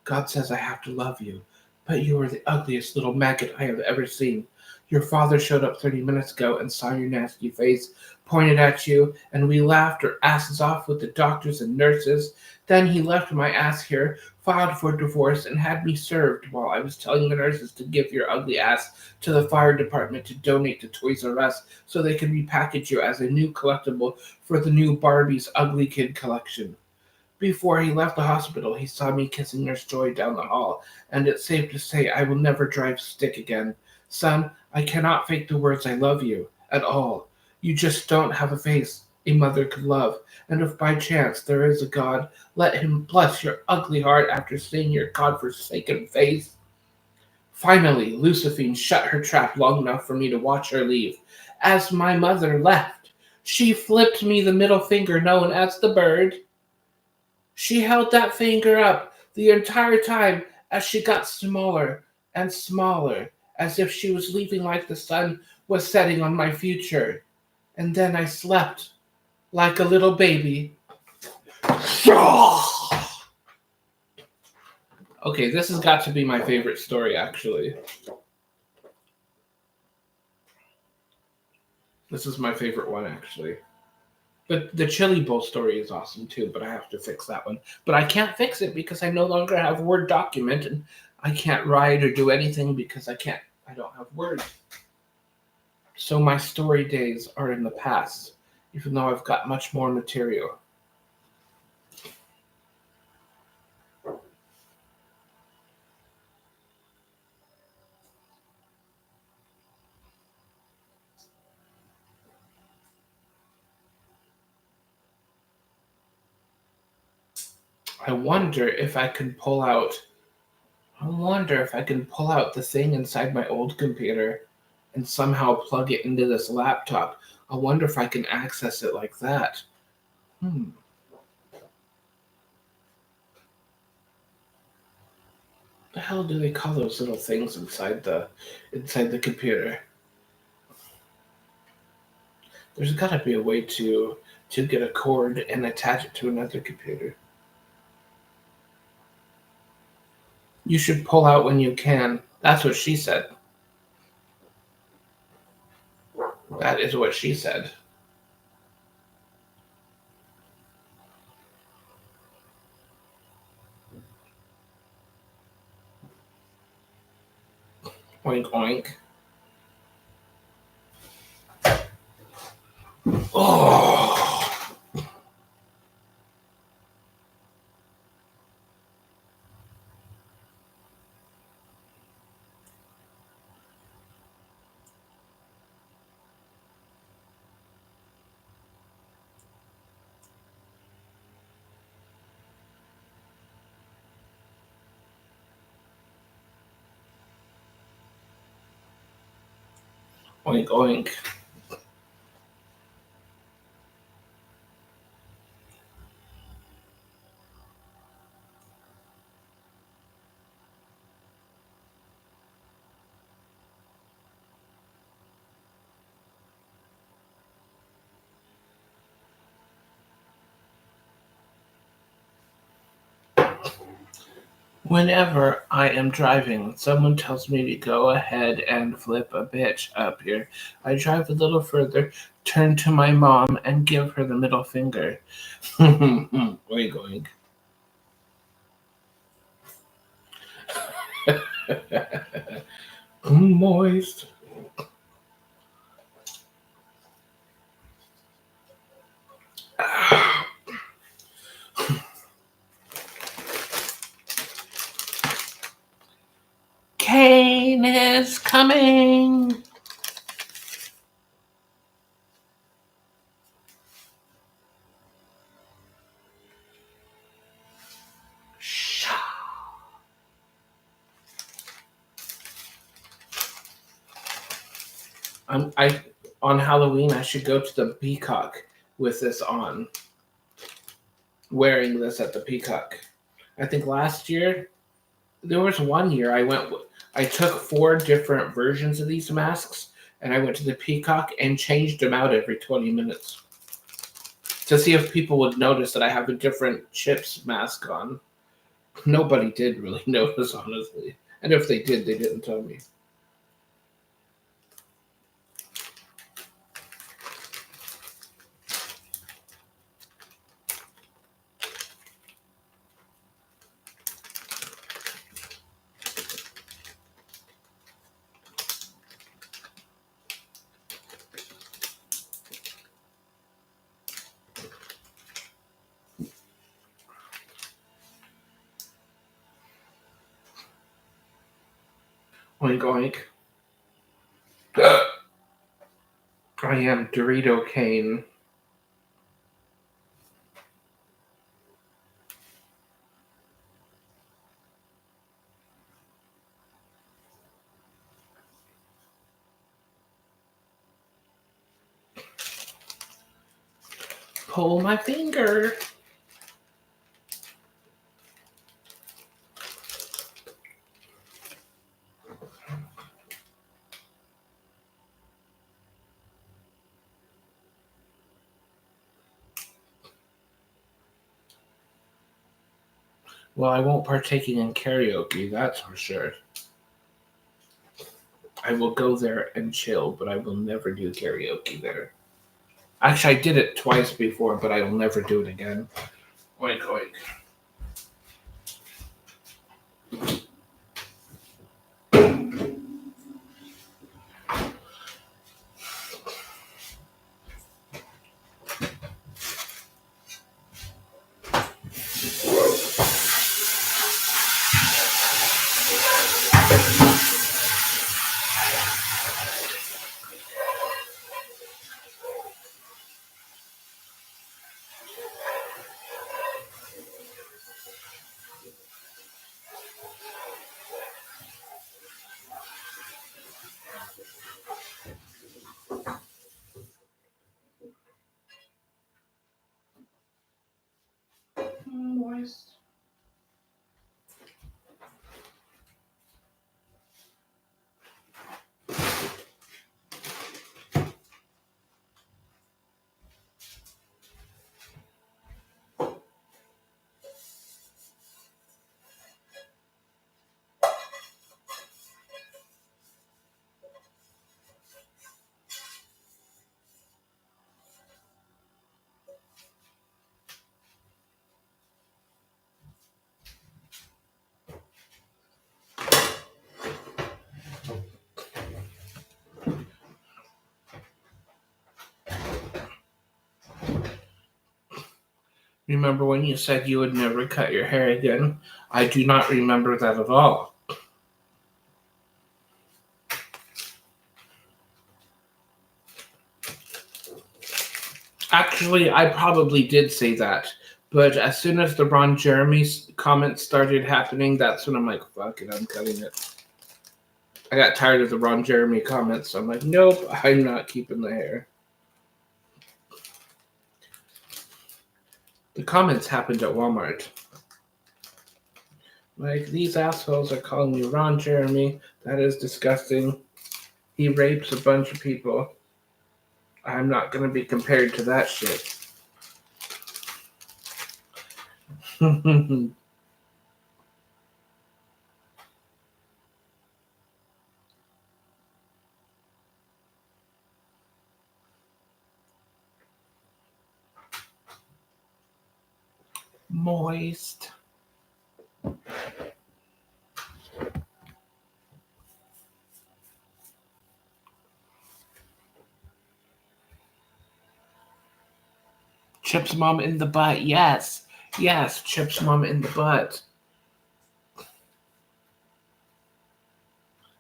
God says I have to love you, but you are the ugliest little maggot I have ever seen. Your father showed up 30 minutes ago and saw your nasty face, pointed at you, and we laughed our asses off with the doctors and nurses. Then he left my ass here, filed for divorce, and had me served while I was telling the nurses to give your ugly ass to the fire department to donate to Toys R Us so they can repackage you as a new collectible for the new Barbie's Ugly Kid collection. Before he left the hospital, he saw me kissing Nurse Joy down the hall, and it's safe to say I will never drive stick again. Son, I cannot fake the words I love you at all. You just don't have a face a mother could love, and if by chance there is a God, let him bless your ugly heart after seeing your God-forsaken face. Finally, Luciphine shut her trap long enough for me to watch her leave. As my mother left, she flipped me the middle finger known as the bird. She held that finger up the entire time as she got smaller and smaller, as if she was leaving like the sun was setting on my future. And then I slept like a little baby. Okay, this has got to be my favorite story, actually. This is my favorite one, actually. But the chili bowl story is awesome too, but I have to fix that one. But I can't fix it because I no longer have Word document and I can't write or do anything because I don't have Word. So my story days are in the past, even though I've got much more material. I wonder if I can pull out the thing inside my old computer and somehow plug it into this laptop. I wonder if I can access it like that. The hell do they call those little things inside the computer? There's got to be a way to get a cord and attach it to another computer. You should pull out when you can. That's what she said. That is what she said. Oink oink. Oink, oink. Whenever I am driving, someone tells me to go ahead and flip a bitch up here. I drive a little further, turn to my mom, and give her the middle finger. Oink, oink. Moist. Kane is coming. I on Halloween I should go to the Peacock with this on, wearing this at the Peacock. I think last year there was one year I took 4 different versions of these masks and I went to the Peacock and changed them out every 20 minutes to see if people would notice that I have a different Chips mask on. Nobody did really notice, honestly. And if they did, they didn't tell me. Oink, oink. I am Dorito Kane. Pull my finger. Well, I won't partaking in karaoke, that's for sure. I will go there and chill, but I will never do karaoke there. Actually, I did it twice before, but I will never do it again. Oink, oink. Moist. Remember when you said you would never cut your hair again? I do not remember that at all. Actually, I probably did say that. But as soon as the Ron Jeremy comments started happening, that's when I'm like, fuck it, I'm cutting it. I got tired of the Ron Jeremy comments, so I'm like, nope, I'm not keeping the hair. The comments happened at Walmart. Like, these assholes are calling me Ron Jeremy. That is disgusting. He rapes a bunch of people. I'm not going to be compared to that shit. Moist. Chip's mom in the butt. Yes. Yes, Chip's mom in the butt.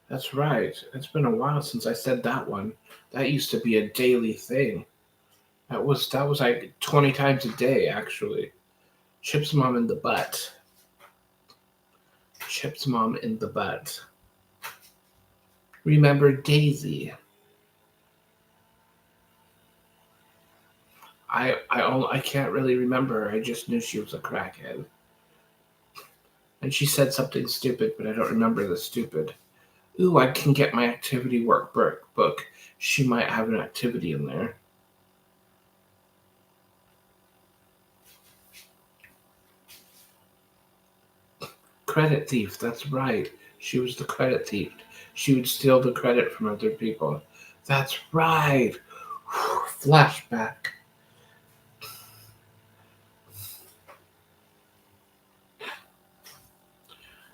That's right. It's been a while since I said that one. That used to be a daily thing. That was like 20 times a day, actually. Chip's mom in the butt. Chip's mom in the butt. Remember Daisy? I can't really remember. I just knew she was a crackhead. And she said something stupid, but I don't remember the stupid. Ooh, I can get my activity workbook. She might have an activity in there. Credit thief, that's right. She was the credit thief. She would steal the credit from other people. That's right. Flashback.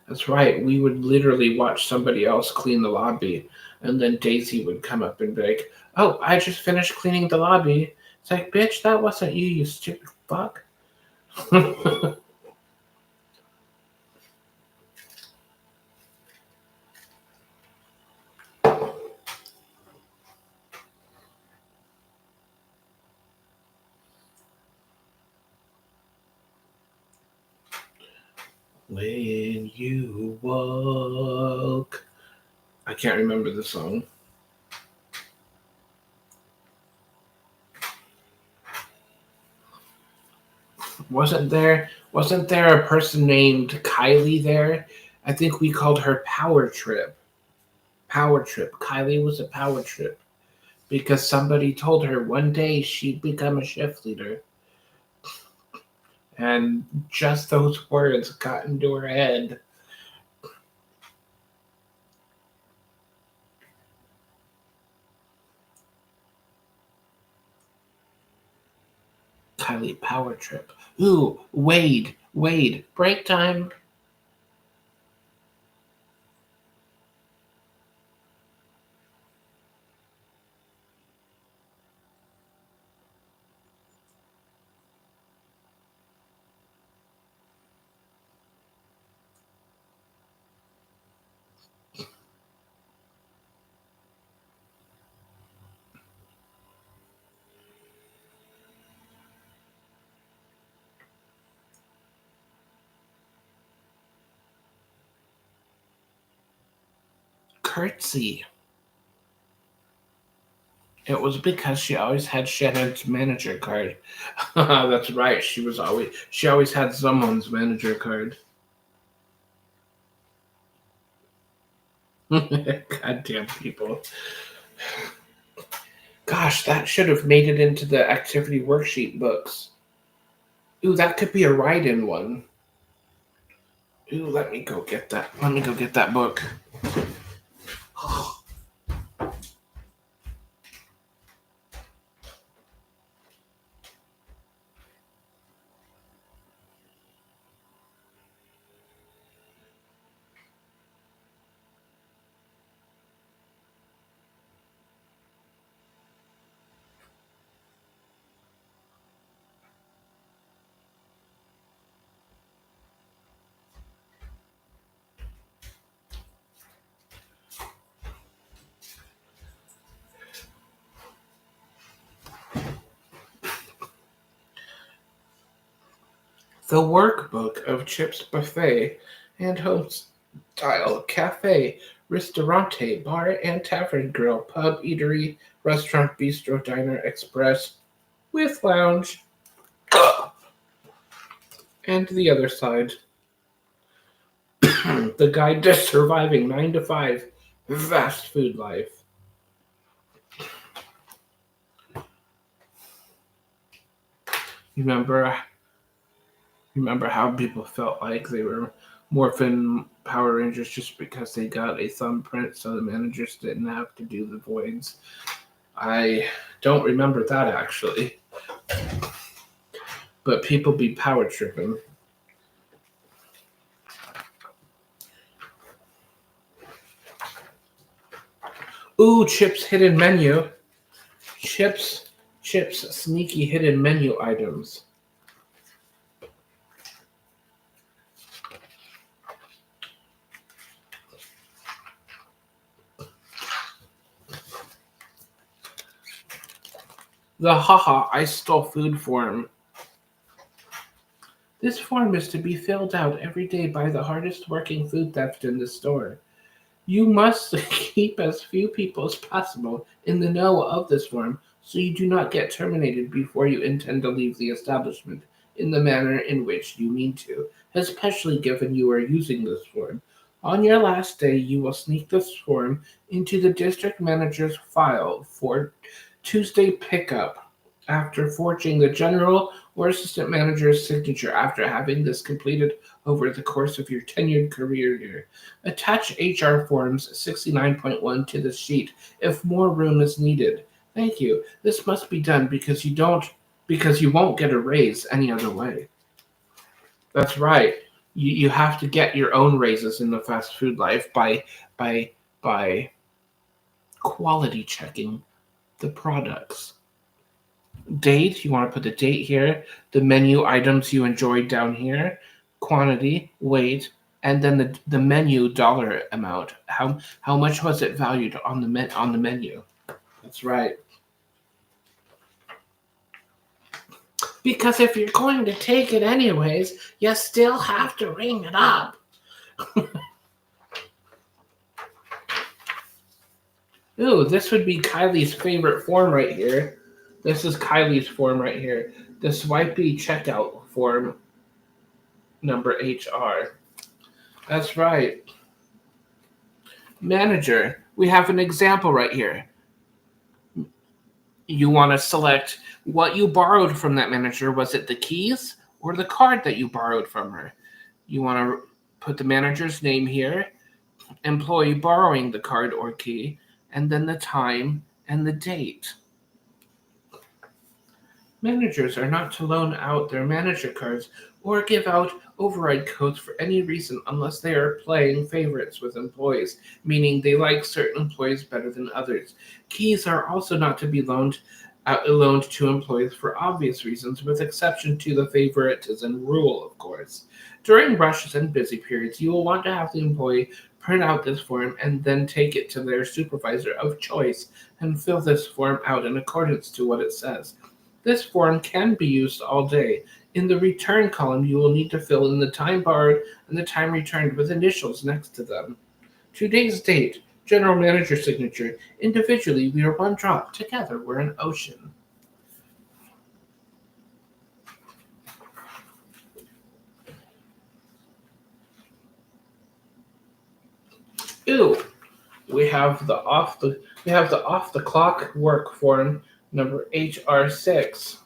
That's right. We would literally watch somebody else clean the lobby, and then Daisy would come up and be like, "Oh, I just finished cleaning the lobby." It's like, "Bitch, that wasn't you, you stupid fuck." When you walk. I can't remember the song. Wasn't there a person named Kylie there? I think we called her Power Trip. Power Trip. Kylie was a power trip because somebody told her one day she'd become a shift leader. And just those words got into her head. Kylie Power Trip. Ooh, Wade. Break time. Curtsy. It was because she always had Shannon's manager card. That's right. She always had someone's manager card. Goddamn people. Gosh, that should have made it into the activity worksheet books. Ooh, that could be a write-in one. Ooh, let me go get that. Let me go get that book. The workbook of Chip's Buffet and Home Style Cafe Ristorante, bar and tavern, grill, pub, eatery, restaurant, bistro, diner, express, with lounge. And the other side, the guide to surviving 9 to 5 fast food life. Remember how people felt like they were Morphin Power Rangers just because they got a thumbprint, so the managers didn't have to do the voids. I don't remember that actually, but people be power tripping. Ooh, Chip's hidden menu. Chip's sneaky hidden menu items. The haha, I stole food form. This form is to be filled out every day by the hardest working food theft in the store. You must keep as few people as possible in the know of this form so you do not get terminated before you intend to leave the establishment in the manner in which you mean to, especially given you are using this form. On your last day, you will sneak this form into the district manager's file for Tuesday pickup after forging the general or assistant manager's signature after having this completed over the course of your tenured career here. Attach HR Forms 69.1 to the sheet if more room is needed. Thank you. This must be done because you won't get a raise any other way. That's right. You have to get your own raises in the fast food life by quality checking the products. Date, you want to put the date here, the menu items you enjoyed down here, quantity, weight, and then the menu dollar amount. How much was it valued on the menu? That's right. Because if you're going to take it anyways, you still have to ring it up. Ooh, this would be Kylie's favorite form right here. This is Kylie's form right here. The swipey checkout form number HR. That's right. Manager, we have an example right here. You want to select what you borrowed from that manager. Was it the keys or the card that you borrowed from her? You want to put the manager's name here, employee borrowing the card or key, and then the time and the date. Managers are not to loan out their manager cards or give out override codes for any reason unless they are playing favorites with employees, meaning they like certain employees better than others. Keys are also not to be loaned to employees for obvious reasons, with exception to the favoritism rule, of course. During rushes and busy periods, you will want to have the employee print out this form and then take it to their supervisor of choice and fill this form out in accordance to what it says. This form can be used all day. In the return column, you will need to fill in the time borrowed and the time returned with initials next to them. Today's date, general manager signature. Individually, we are one drop. Together, we're an ocean. Ooh, we have the off the clock work form number HR6.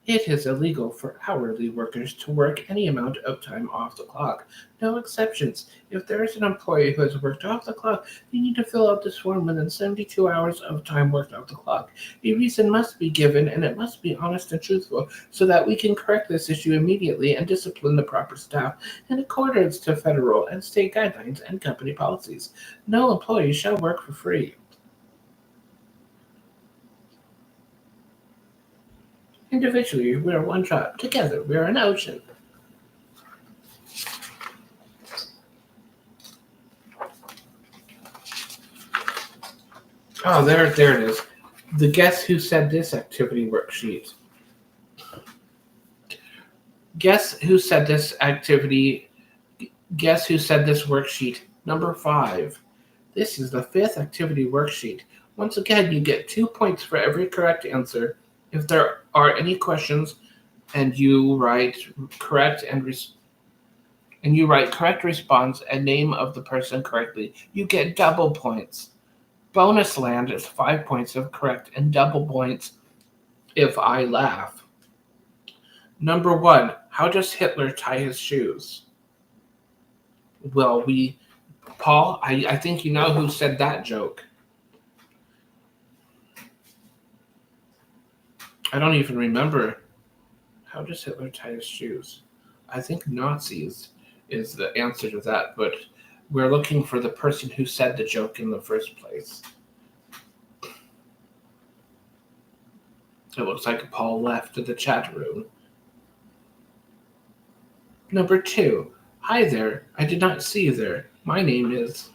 It is illegal for hourly workers to work any amount of time off the clock. No exceptions. If there is an employee who has worked off the clock, you need to fill out this form within 72 hours of time worked off the clock. A reason must be given, and it must be honest and truthful, so that we can correct this issue immediately and discipline the proper staff in accordance to federal and state guidelines and company policies. No employee shall work for free. Individually, we are one drop. Together, we are an ocean. Oh, there it is. The Guess Who Said This activity worksheet. Guess who said this worksheet Number 5. This is the 5th activity worksheet. Once again, you get 2 points for every correct answer. If there are any questions and you write correct response and name of the person correctly, you get double points. Bonus land is 5 points if correct and double points if I laugh. Number 1, how does Hitler tie his shoes? Well, Paul, I think you know who said that joke. I don't even remember. How does Hitler tie his shoes? I think Nazis is the answer to that, but we're looking for the person who said the joke in the first place. It looks like Paul left the chat room. Number 2. Hi there. I did not see you there. My name is...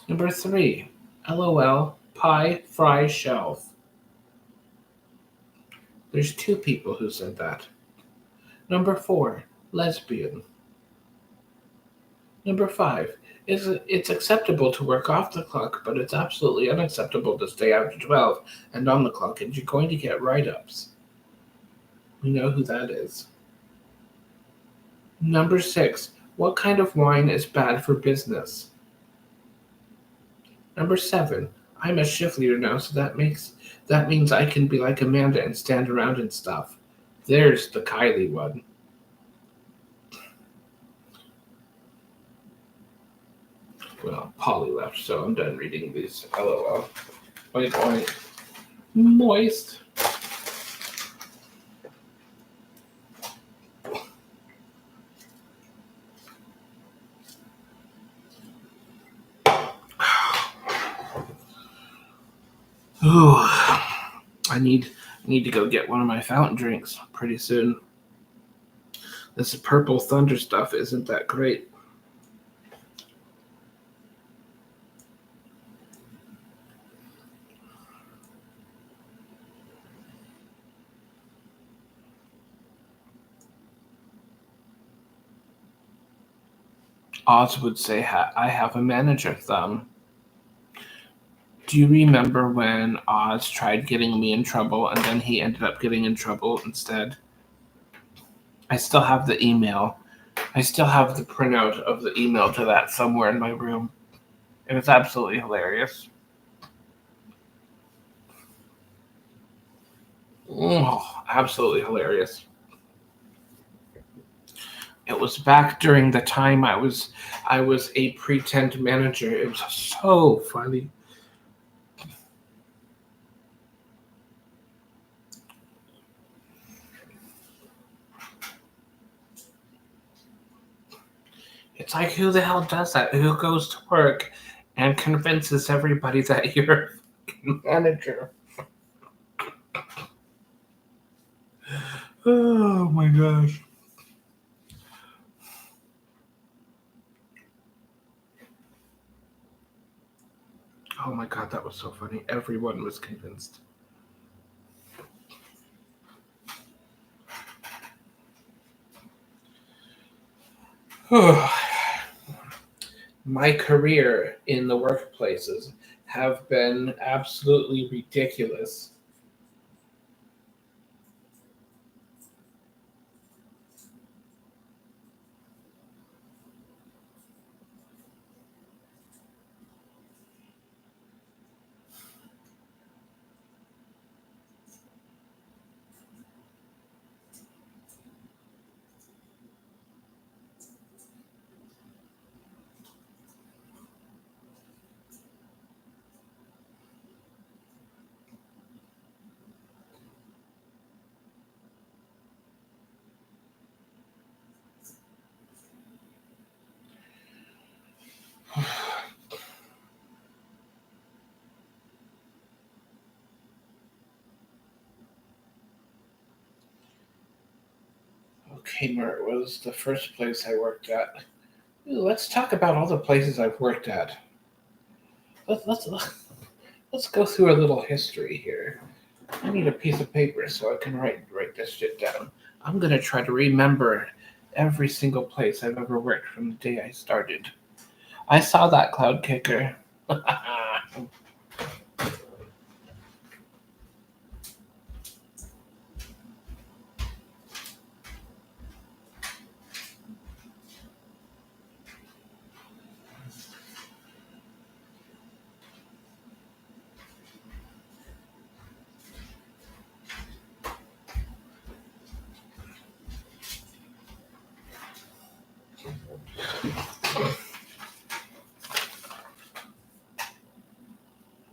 Number 3. LOL, pie, fry, shelf. There's 2 people who said that. Number 4. Lesbian. Number 5. It's acceptable to work off the clock, but it's absolutely unacceptable to stay after 12 and on the clock, and you're going to get write-ups. We know who that is. Number 6. What kind of wine is bad for business? Number 7. I'm a shift leader now, so that means I can be like Amanda and stand around and stuff. There's the Kylie one. Well, Polly left, so I'm done reading these. LOL. Oink, oink. Moist. Ooh, I need to go get one of my fountain drinks pretty soon. This purple thunder stuff isn't that great. Oz would say, I have a manager thumb. Do you remember when Oz tried getting me in trouble and then he ended up getting in trouble instead? I still have the email. I still have the printout of the email to that somewhere in my room. It was absolutely hilarious. Oh, absolutely hilarious. It was back during the time I was a pretend manager. It was so funny. It's like, who the hell does that? Who goes to work and convinces everybody that you're a manager? Oh my gosh. Oh my god, that was so funny. Everyone was convinced. My career in the workplaces have been absolutely ridiculous. Kmart was the first place I worked at. Ooh, let's talk about all the places I've worked at. Let's go through a little history here. I need a piece of paper so I can write this shit down. I'm gonna try to remember every single place I've ever worked from the day I started. I saw that cloud kicker.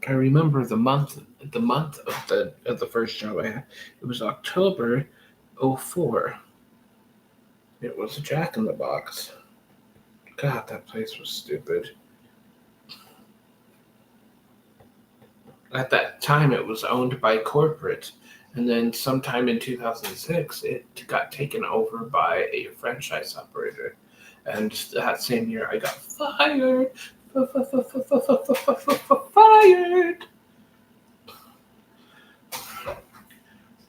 I remember the month of the first job I had. It was October '04. It was a Jack in the Box. God, that place was stupid. At that time, it was owned by corporate, and then sometime in 2006, it got taken over by a franchise operator. And that same year, I got fired. Fired.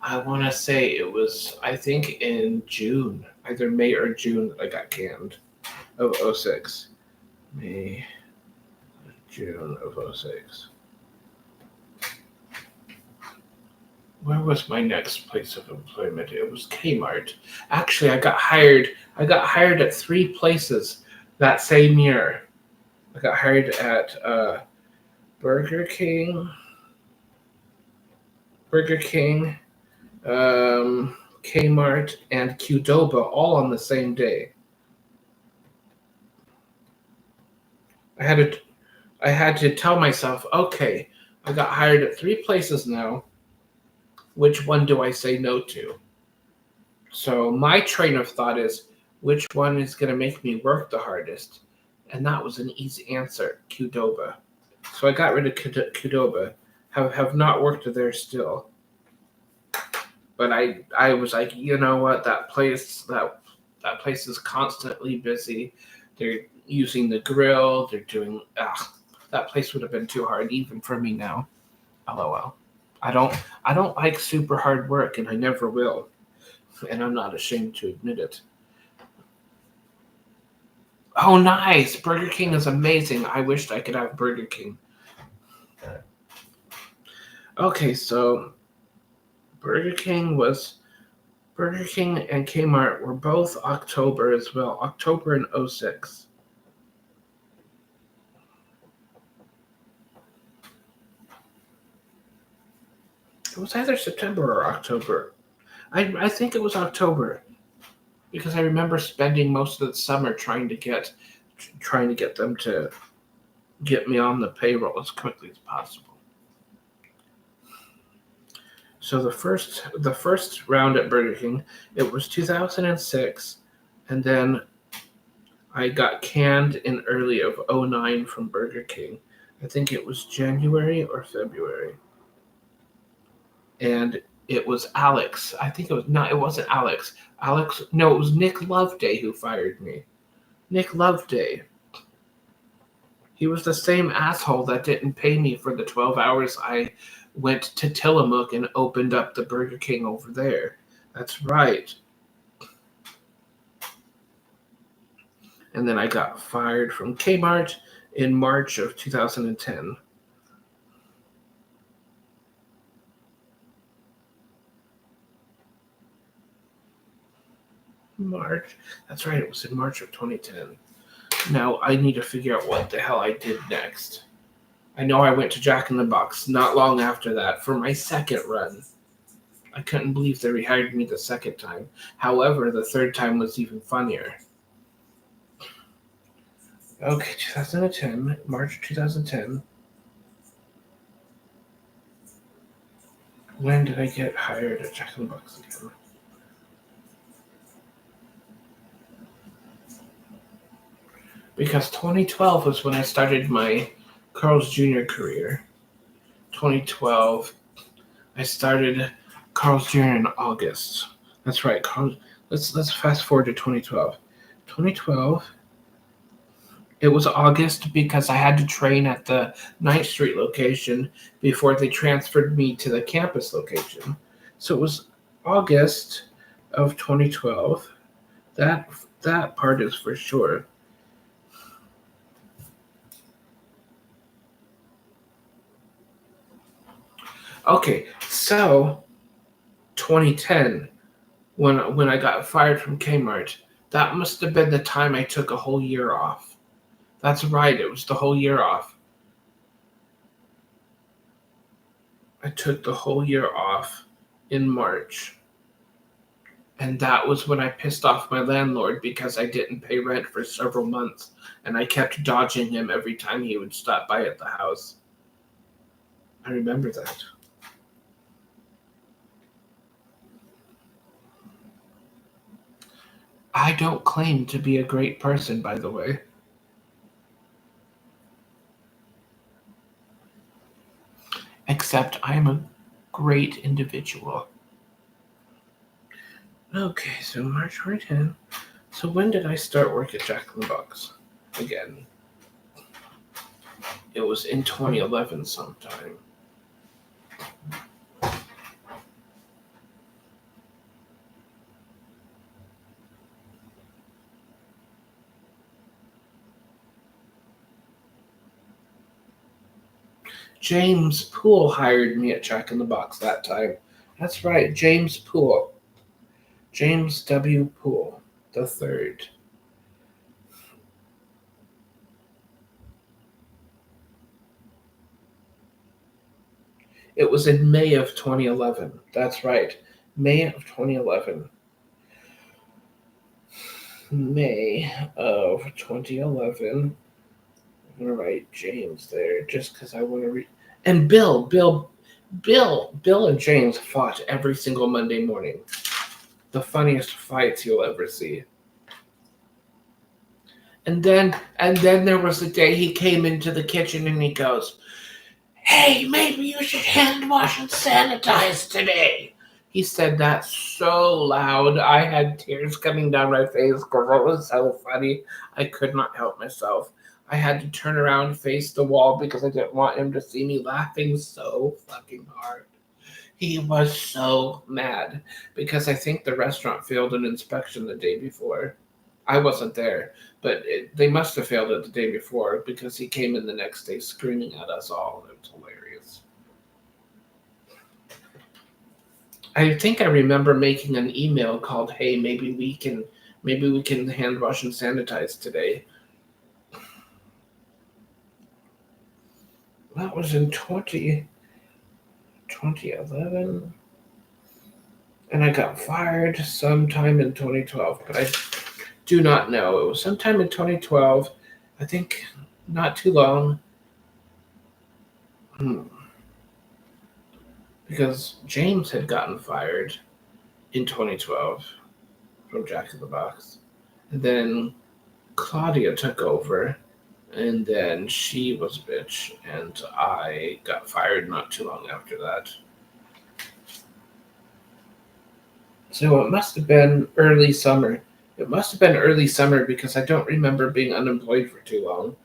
I want to say it was, I think in June, either May or June, I got canned of '06. May, June of '06. Where was my next place of employment? It was Kmart. Actually, I got hired. I got hired at 3 places that same year. I got hired at Burger King, Kmart, and Qdoba all on the same day. I had to tell myself, okay, I got hired at 3 places now. Which one do I say no to? So my train of thought is, which one is going to make me work the hardest? And that was an easy answer, Qdoba. So I got rid of Qdoba. Have not worked there still. But I was like, you know what? That place is constantly busy. They're using the grill. They're doing. That place would have been too hard even for me now. LOL. I don't like super hard work, and I never will. And I'm not ashamed to admit it. Oh, nice! Burger King is amazing. I wished I could have Burger King. Okay, so Burger King and Kmart were both October as well. October in '06. It was either September or October. I think it was October because I remember spending most of the summer trying to get them to get me on the payroll as quickly as possible. So the first round at Burger King, it was 2006, and then I got canned in early of '09 from Burger King. I think it was January or February. And it was Alex. I think it was not. It wasn't Alex. No, it was Nick Loveday who fired me. Nick Loveday. He was the same asshole that didn't pay me for the 12 hours I went to Tillamook and opened up the Burger King over there. That's right. And then I got fired from Kmart in March of 2010. March. That's right, it was in March of 2010. Now I need to figure out what the hell I did next. I know I went to Jack in the Box not long after that for my second run. I couldn't believe they rehired me the second time. However, the third time was even funnier. Okay, 2010, March 2010. When did I get hired at Jack in the Box again? Because 2012 was when I started my Carl's Jr. career. 2012, I started Carl's Jr. in August. That's right, Carl. Let's fast forward to 2012. 2012, It was August because I had to train at the 9th Street location before they transferred me to the campus location. So it was August of 2012. That part is for sure. Okay, so 2010 when I got fired from Kmart, that must have been the time I took a whole year off. That's right, it was the whole year off. I took the whole year off in March. And that was when I pissed off my landlord because I didn't pay rent for several months and I kept dodging him every time he would stop by at the house. I remember that. I don't claim to be a great person, by the way. Except I am a great individual. Okay, so March 2010. So when did I start work at Jack in the Box? Again. It was in 2011 sometime. James Poole hired me at Jack in the Box that time. That's right, James Poole. James W. Poole the third. It was in May of 2011. That's right, May of 2011. May of 2011. I'm gonna write James there just because I want to read. And Bill and James fought every single Monday morning. The funniest fights you'll ever see. And then there was the day he came into the kitchen and he goes, "Hey, maybe you should hand wash and sanitize today." He said that so loud, I had tears coming down my face because it was so funny. I could not help myself. I had to turn around, face the wall because I didn't want him to see me laughing so fucking hard. He was so mad because I think the restaurant failed an inspection the day before. I wasn't there, but they must have failed it the day before because he came in the next day screaming at us all. It was hilarious. I think I remember making an email called, "Hey, maybe we can hand wash and sanitize today." That was in 2011. And I got fired sometime in 2012, but I do not know. It was sometime in 2012. I think not too long. Because James had gotten fired in 2012 from Jack in the Box. And then Claudia took over, and then she was a bitch, and I got fired not too long after that. So it must have been early summer. It must have been early summer because I don't remember being unemployed for too long.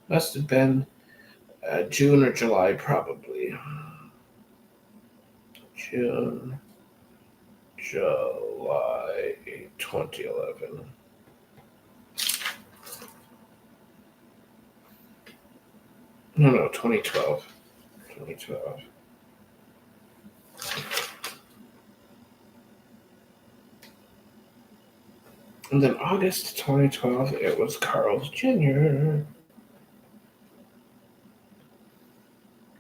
Must have been June or July, probably. June, July 2011. No, 2012. 2012. And then August 2012, it was Carl's Jr.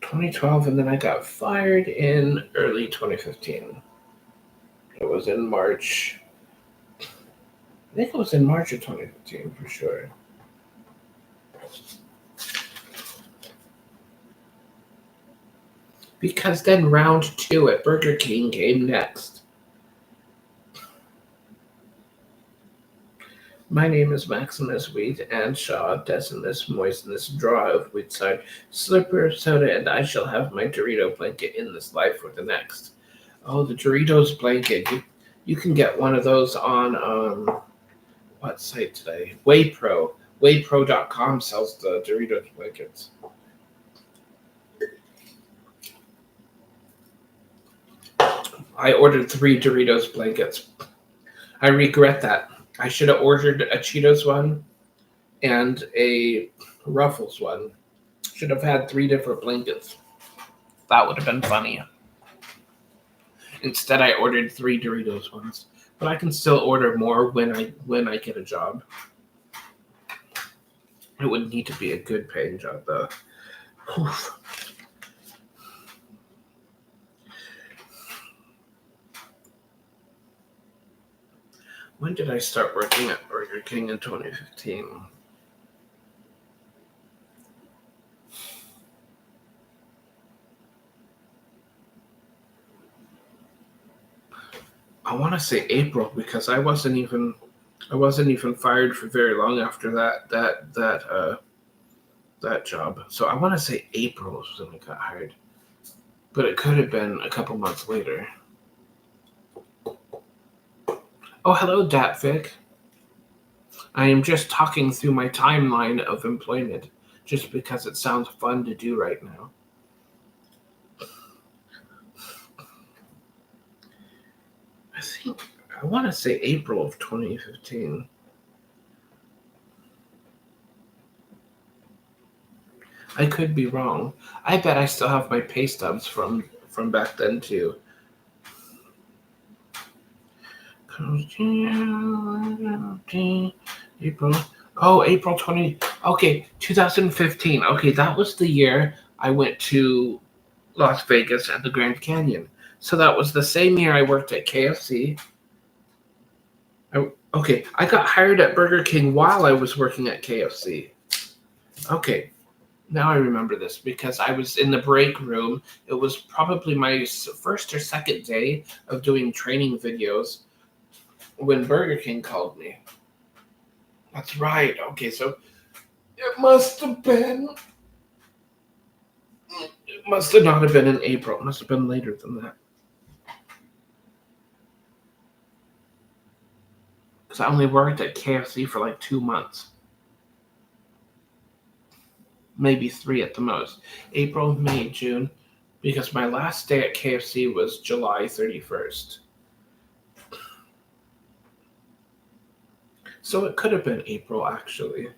2012, and then I got fired in early 2015. It was in March. I think it was in March of 2015 for sure. Because then round 2 at Burger King came next. My name is Maximus Wheat and Shaw, Decimus, Moistness, Draw of Wheatside, Slipper of Soda, and I shall have my Dorito blanket in this life or the next. Oh, the Doritos blanket. You can get one of those on, what site today? Waypro. Waypro.com sells the Doritos blankets. I ordered 3 Doritos blankets. I regret that. I should have ordered a Cheetos one and a Ruffles one. Should have had 3 different blankets. That would have been funny. Instead, I ordered 3 Doritos ones. But I can still order more when I get a job. It would need to be a good paying job, though. Oof. When did I start working at Burger King in 2015? I want to say April because I wasn't even fired for very long after that job. So I want to say April was when I got hired, but it could have been a couple months later. Oh, hello, Datvic. I am just talking through my timeline of employment, just because it sounds fun to do right now. I want to say April of 2015. I could be wrong. I bet I still have my pay stubs from back then too. April. Oh, April 20. Okay, 2015. Okay, that was the year I went to Las Vegas and the Grand Canyon. So that was the same year I worked at KFC. I got hired at Burger King while I was working at KFC. Okay, now I remember this because I was in the break room. It was probably my first or second day of doing training videos when Burger King called me. That's right. Okay, so it must have not have been in April. It must have been later than that. Because I only worked at KFC for like 2 months. Maybe 3 at the most. April, May, June. Because my last day at KFC was July 31st. So it could have been April, actually.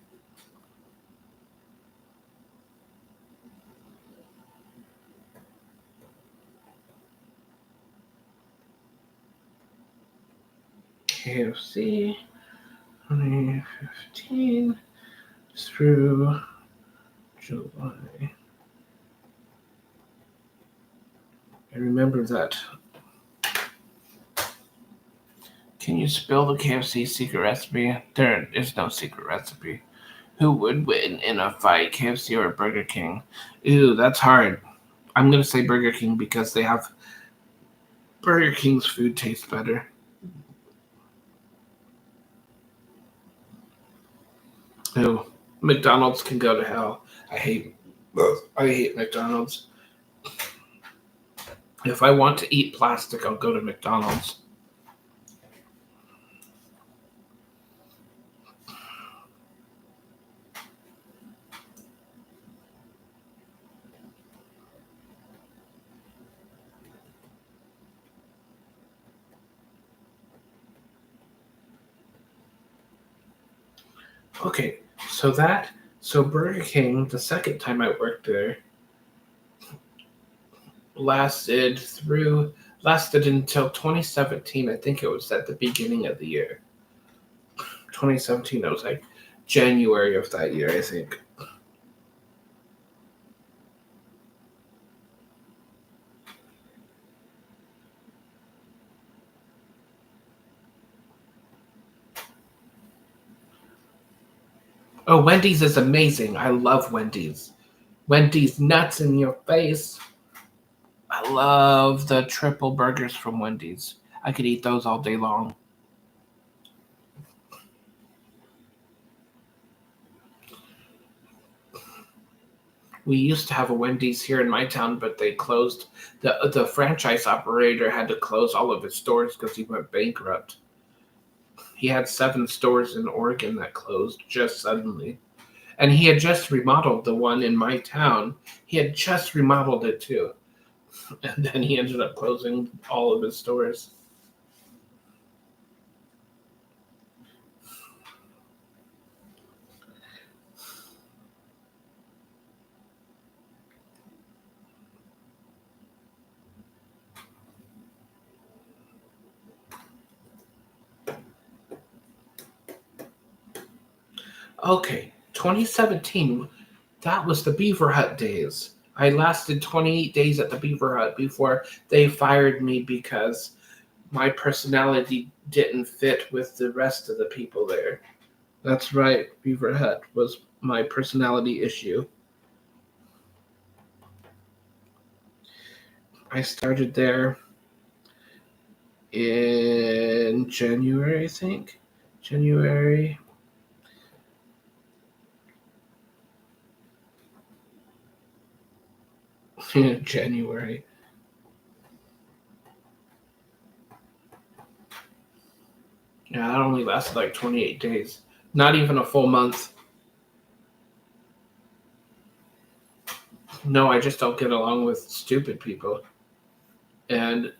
KFC 2015 through July. I remember that. Can you spill the KFC secret recipe? There is no secret recipe. Who would win in a fight, KFC or Burger King? Ew, that's hard. I'm going to say Burger King because they have Burger King's food tastes better. Ew, McDonald's can go to hell. I hate McDonald's. If I want to eat plastic, I'll go to McDonald's. Okay, so Burger King, the second time I worked there, lasted until 2017. I think it was at the beginning of the year. 2017, it was like January of that year, I think. Oh, Wendy's is amazing. I love Wendy's. Wendy's nuts in your face. I love the triple burgers from Wendy's. I could eat those all day long. We used to have a Wendy's here in my town, but they closed. The franchise operator had to close all of his stores because he went bankrupt. He had 7 stores in Oregon that closed just suddenly. And he had just remodeled the one in my town. He had just remodeled it too. And then he ended up closing all of his stores. Okay, 2017, that was the Beaver Hut days. I lasted 28 days at the Beaver Hut before they fired me because my personality didn't fit with the rest of the people there. That's right, Beaver Hut was my personality issue. I started there in January, I think. January. January. Yeah, that only lasted like 28 days. Not even a full month. No, I just don't get along with stupid people. And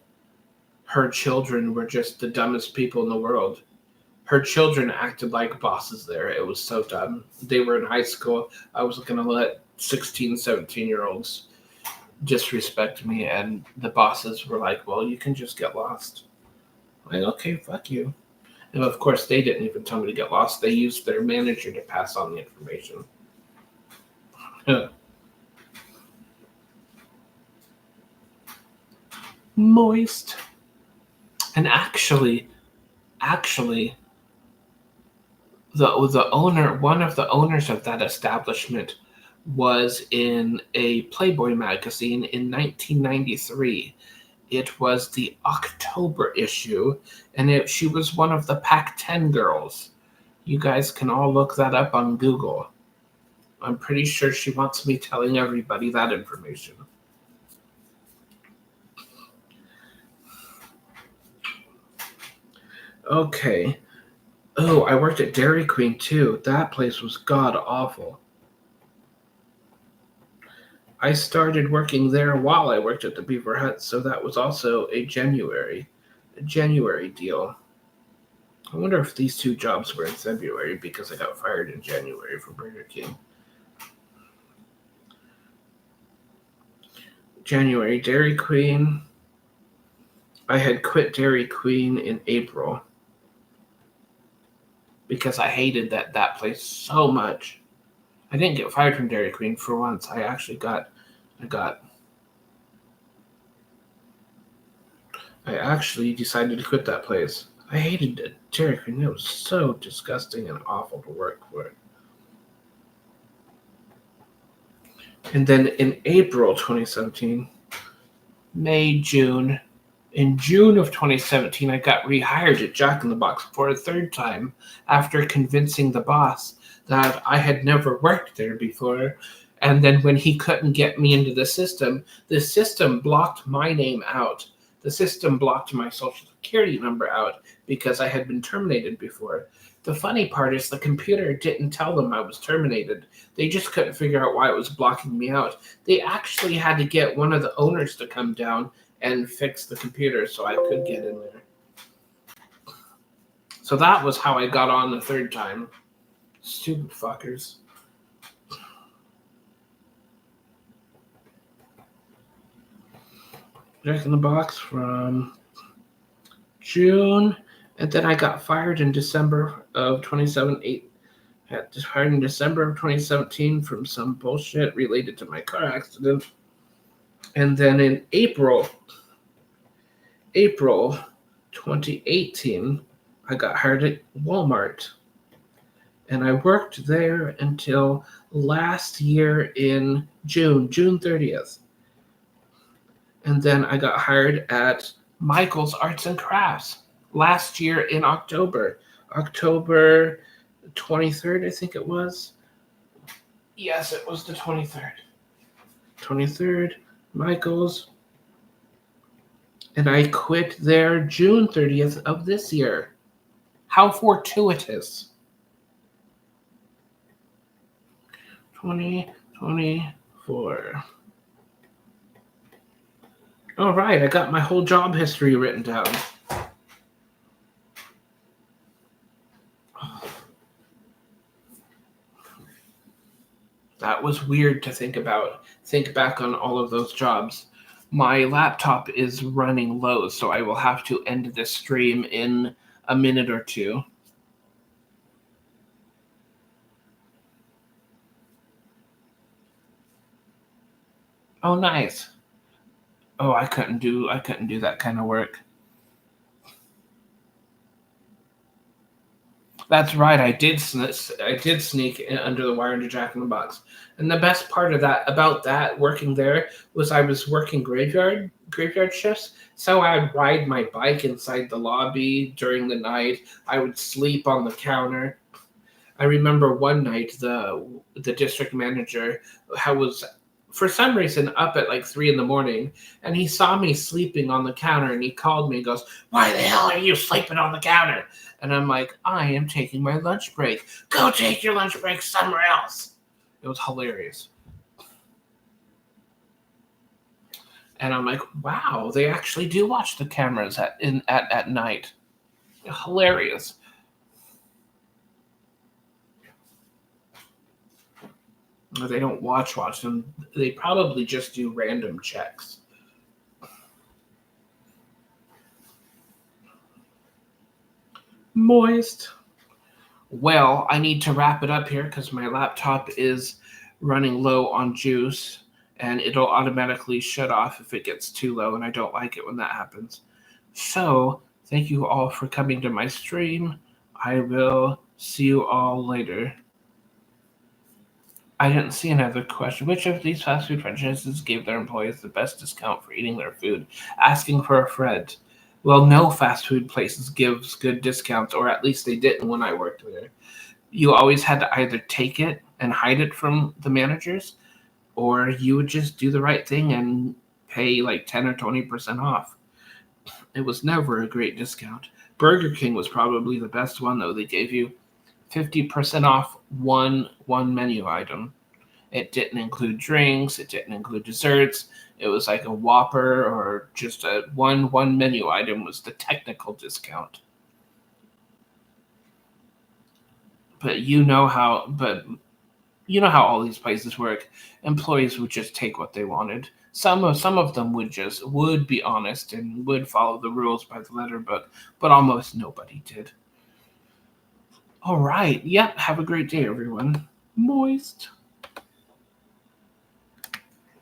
her children were just the dumbest people in the world. Her children acted like bosses there. It was so dumb. They were in high school. I was going to let 16, 17-year-olds disrespect me, and the bosses were like, well, you can just get lost. I'm like, okay, fuck you. And of course, they didn't even tell me to get lost. They used their manager to pass on the information. Moist. And actually, the owner, one of the owners of that establishment, was in a Playboy magazine in 1993. It was the October issue, and she was one of the Pac-10 girls. You guys can all look that up on Google. I'm pretty sure she wants me telling everybody that information. Okay. Oh, I worked at Dairy Queen too. That place was god awful. I started working there while I worked at the Beaver Hut, so that was also a January deal. I wonder if these 2 jobs were in February because I got fired in January from Burger King. January, Dairy Queen. I had quit Dairy Queen in April because I hated that place so much. I didn't get fired from Dairy Queen for once. I actually decided to quit that place. I hated Dairy Queen. It was so disgusting and awful to work for. And then in April 2017, in June of 2017, I got rehired at Jack in the Box for a 3rd time after convincing the boss that I had never worked there before. And then when he couldn't get me into the system blocked my name out. The system blocked my social security number out because I had been terminated before. The funny part is the computer didn't tell them I was terminated. They just couldn't figure out why it was blocking me out. They actually had to get one of the owners to come down and fix the computer so I could get in there. So that was how I got on the 3rd time. Stupid fuckers. Jack in the Box from June, and then I got fired in December of 2017. Just fired in December of 2017 from some bullshit related to my car accident. And then in April 2018, I got hired at Walmart. And I worked there until last year in June 30th. And then I got hired at Michael's Arts and Crafts last year in October 23rd, I think it was. Yes, it was the 23rd. 23rd, Michael's. And I quit there June 30th of this year. How fortuitous. 2024. All right, I got my whole job history written down. That was weird to think about. Think back on all of those jobs. My laptop is running low, so I will have to end this stream in a minute or two. Oh, nice. Oh, I couldn't do that kind of work. That's right. I did sneak in under the wire into Jack in the Box. And the best part of that about that working there was I was working graveyard shifts. So I'd ride my bike inside the lobby during the night. I would sleep on the counter. I remember one night the district manager was for some reason up at like 3 a.m, and he saw me sleeping on the counter, and he called me and goes, "Why the hell are you sleeping on the counter?" And I'm like, "I am taking my lunch break." "Go take your lunch break somewhere else." It was hilarious. And I'm like, wow, they actually do watch the cameras at night. Hilarious. They don't watch them. They probably just do random checks. Moist. Well, I need to wrap it up here because my laptop is running low on juice, and it'll automatically shut off if it gets too low, and I don't like it when that happens. So, thank you all for coming to my stream. I will see you all later. I didn't see another question. Which of these fast food franchises gave their employees the best discount for eating their food? Asking for a friend. Well, no fast food places gives good discounts, or at least they didn't when I worked there. You always had to either take it and hide it from the managers, or you would just do the right thing and pay like 10 or 20% off. It was never a great discount. Burger King was probably the best one, though. They gave you 50% off one menu item. It didn't include drinks. It didn't include desserts. It was like a Whopper or just a one menu item was the technical discount. But you know how all these places work. Employees would just take what they wanted. Some of them would be honest and would follow the rules by the letter, but almost nobody did. All right. Yep. Have a great day, everyone. Moist.